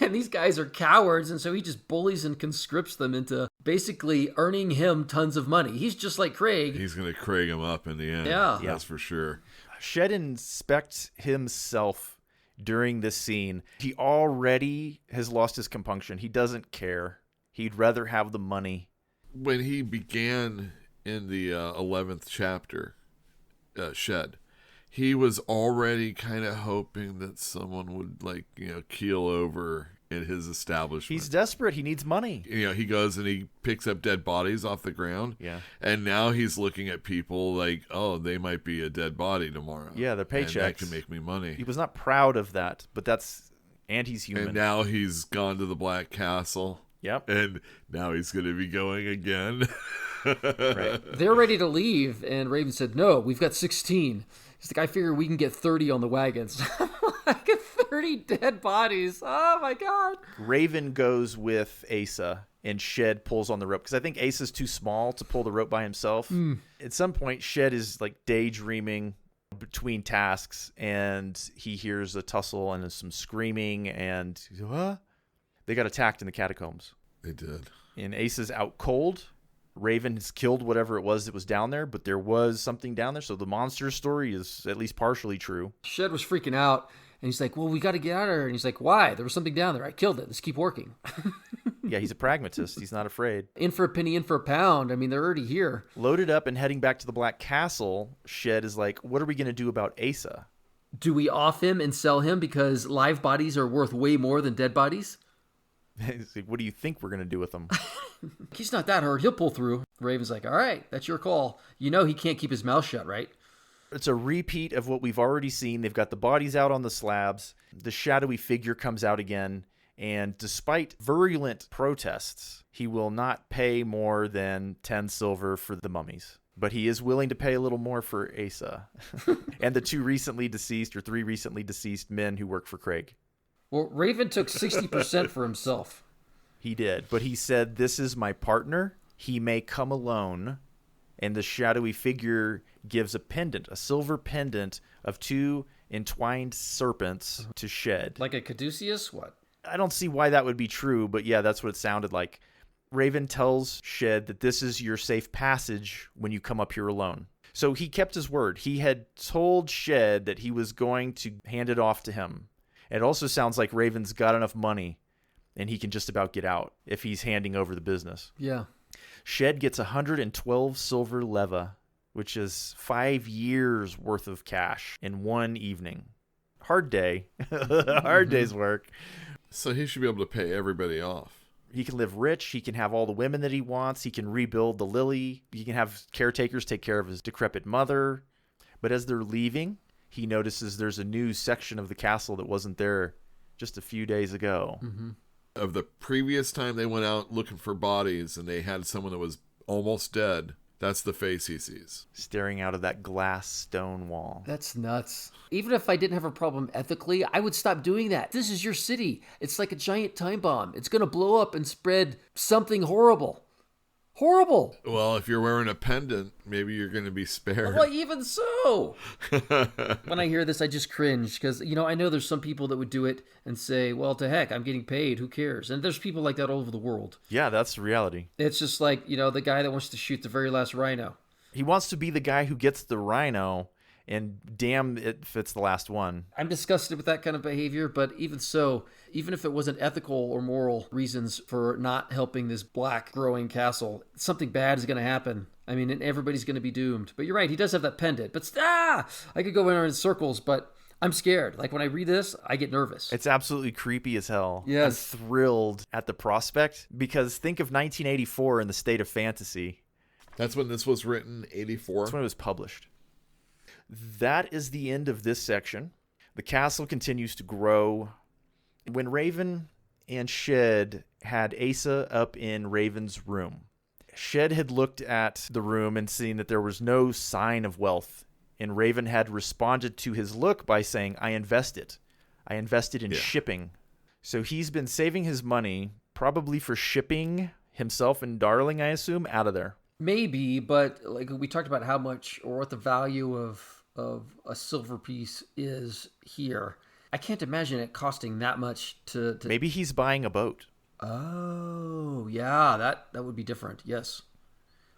And these guys are cowards, and so he just bullies and conscripts them into basically earning him tons of money. He's just like Craig. He's going to Craig him up in the end. Yeah. That's for sure. Shed inspects himself during this scene. He already has lost his compunction. He doesn't care. He'd rather have the money. When he began in the 11th chapter, Shed, he was already kind of hoping that someone would keel over in his establishment. He's desperate. He needs money. He goes and he picks up dead bodies off the ground. Yeah. And now he's looking at people they might be a dead body tomorrow. Yeah, their paychecks. And that can make me money. He was not proud of that, but and he's human. And now he's gone to the Black Castle. Yep. And now he's going to be going again. Right. They're ready to leave, and Raven said, no, we've got 16. He's like, I figure we can get 30 on the wagons. 30 dead bodies. Oh, my God. Raven goes with Asa, and Shed pulls on the rope, because I think Asa's too small to pull the rope by himself. At some point, Shed is daydreaming between tasks, and he hears a tussle and some screaming, and they got attacked in the catacombs. They did. And Asa's out cold. Raven has killed whatever it was that was down there, but there was something down there, so the monster story is at least partially true. Shed was freaking out, and he's like, well, we got to get out of here. And he's like, why? There was something down there. I killed it. Let's keep working. Yeah, he's a pragmatist. He's not afraid. In for a penny, in for a pound. They're already here. Loaded up and heading back to the Black Castle, Shed is like, what are we going to do about Asa? Do we off him and sell him because live bodies are worth way more than dead bodies? He's like, what do you think we're going to do with him? He's not that hurt. He'll pull through. Raven's like, all right, that's your call. You know he can't keep his mouth shut, right? It's a repeat of what we've already seen. They've got the bodies out on the slabs. The shadowy figure comes out again. And despite virulent protests, he will not pay more than 10 silver for the mummies. But he is willing to pay a little more for Asa and the 3 recently deceased men who work for Craig. Well, Raven took 60% for himself. He did, but he said, this is my partner. He may come alone. And the shadowy figure gives a pendant, a silver pendant of 2 entwined serpents to Shed. Like a caduceus? What? I don't see why that would be true, but yeah, that's what it sounded like. Raven tells Shed that this is your safe passage when you come up here alone. So he kept his word. He had told Shed that he was going to hand it off to him. It also sounds like Raven's got enough money and he can just about get out if he's handing over the business. Yeah. Shed gets 112 silver leva, which is 5 years worth of cash in one evening. Hard day. Hard day's work. So he should be able to pay everybody off. He can live rich. He can have all the women that he wants. He can rebuild the Lily. He can have caretakers take care of his decrepit mother. But as they're leaving, he notices there's a new section of the castle that wasn't there just a few days ago. Mm-hmm. Of the previous time they went out looking for bodies and they had someone that was almost dead, that's the face he sees. Staring out of that glass stone wall. That's nuts. Even if I didn't have a problem ethically, I would stop doing that. This is your city. It's like a giant time bomb. It's going to blow up and spread something horrible. Horrible. Well, if you're wearing a pendant, maybe you're going to be spared. Well, even so. When I hear this, I just cringe because, I know there's some people that would do it and say, well, to heck, I'm getting paid. Who cares? And there's people like that all over the world. Yeah, that's the reality. It's just like, the guy that wants to shoot the very last rhino. He wants to be the guy who gets the rhino, and damn if it's the last one. I'm disgusted with that kind of behavior, but even so, even if it wasn't ethical or moral reasons for not helping this black growing castle, something bad is going to happen. I mean, and everybody's going to be doomed. But you're right, he does have that pendant. But I could go in circles, but I'm scared. Like when I read this, I get nervous. It's absolutely creepy as hell. Yes. I'm thrilled at the prospect because think of 1984 in the state of fantasy. That's when this was written, 84? That's when it was published. That is the end of this section. The castle continues to grow. When Raven and Shed had Asa up in Raven's room, Shed had looked at the room and seen that there was no sign of wealth. And Raven had responded to his look by saying, I invested in shipping. So he's been saving his money, probably for shipping himself and Darling, I assume, out of there. Maybe, but like we talked about how much or what the value of a silver piece is here. I can't imagine it costing that much to... Maybe he's buying a boat. Oh, yeah, that would be different, yes.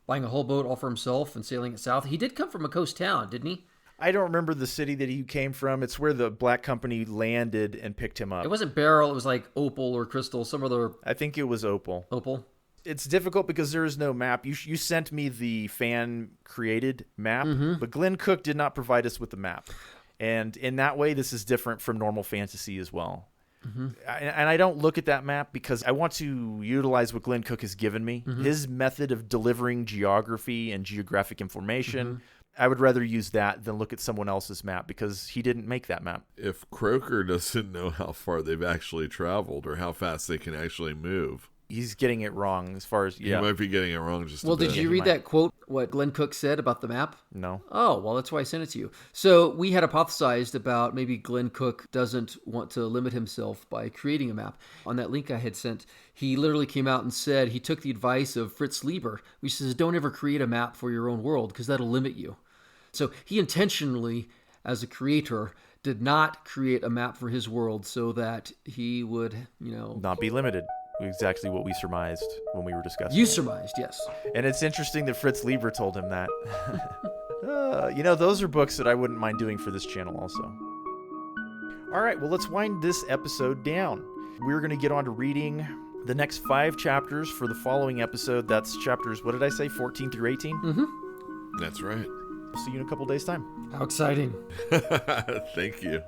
Buying a whole boat all for himself and sailing it south. He did come from a coast town, didn't he? I don't remember the city that he came from. It's where the black company landed and picked him up. It wasn't Beryl, it was like Opal or Crystal, some other... I think it was Opal. Opal? It's difficult because there is no map. You sent me the fan-created map, but Glen Cook did not provide us with the map. And in that way, this is different from normal fantasy as well. And I don't look at that map because I want to utilize what Glen Cook has given me. His method of delivering geography and geographic information, I would rather use that than look at someone else's map because he didn't make that map. If Croaker doesn't know how far they've actually traveled or how fast they can actually move... He's getting it wrong as far as, He might be getting it wrong just a Well, bit. did you read that quote, what Glen Cook said about the map? No. Oh, well, that's why I sent it to you. So we had hypothesized about maybe Glen Cook doesn't want to limit himself by creating a map. On that link I had sent, he literally came out and said he took the advice of Fritz Lieber, which says don't ever create a map for your own world because that'll limit you. So he intentionally, as a creator, did not create a map for his world so that he would, Not be limited. Exactly what we surmised when we were discussing. You surmised, yes. And it's interesting that Fritz Lieber told him that. Those are books that I wouldn't mind doing for this channel also. All right, well, let's wind this episode down. We're going to get on to reading the next 5 chapters for the following episode. That's chapters, what did I say, 14 through 18? That's right. I'll see you in a couple days' time. How exciting. Thank you.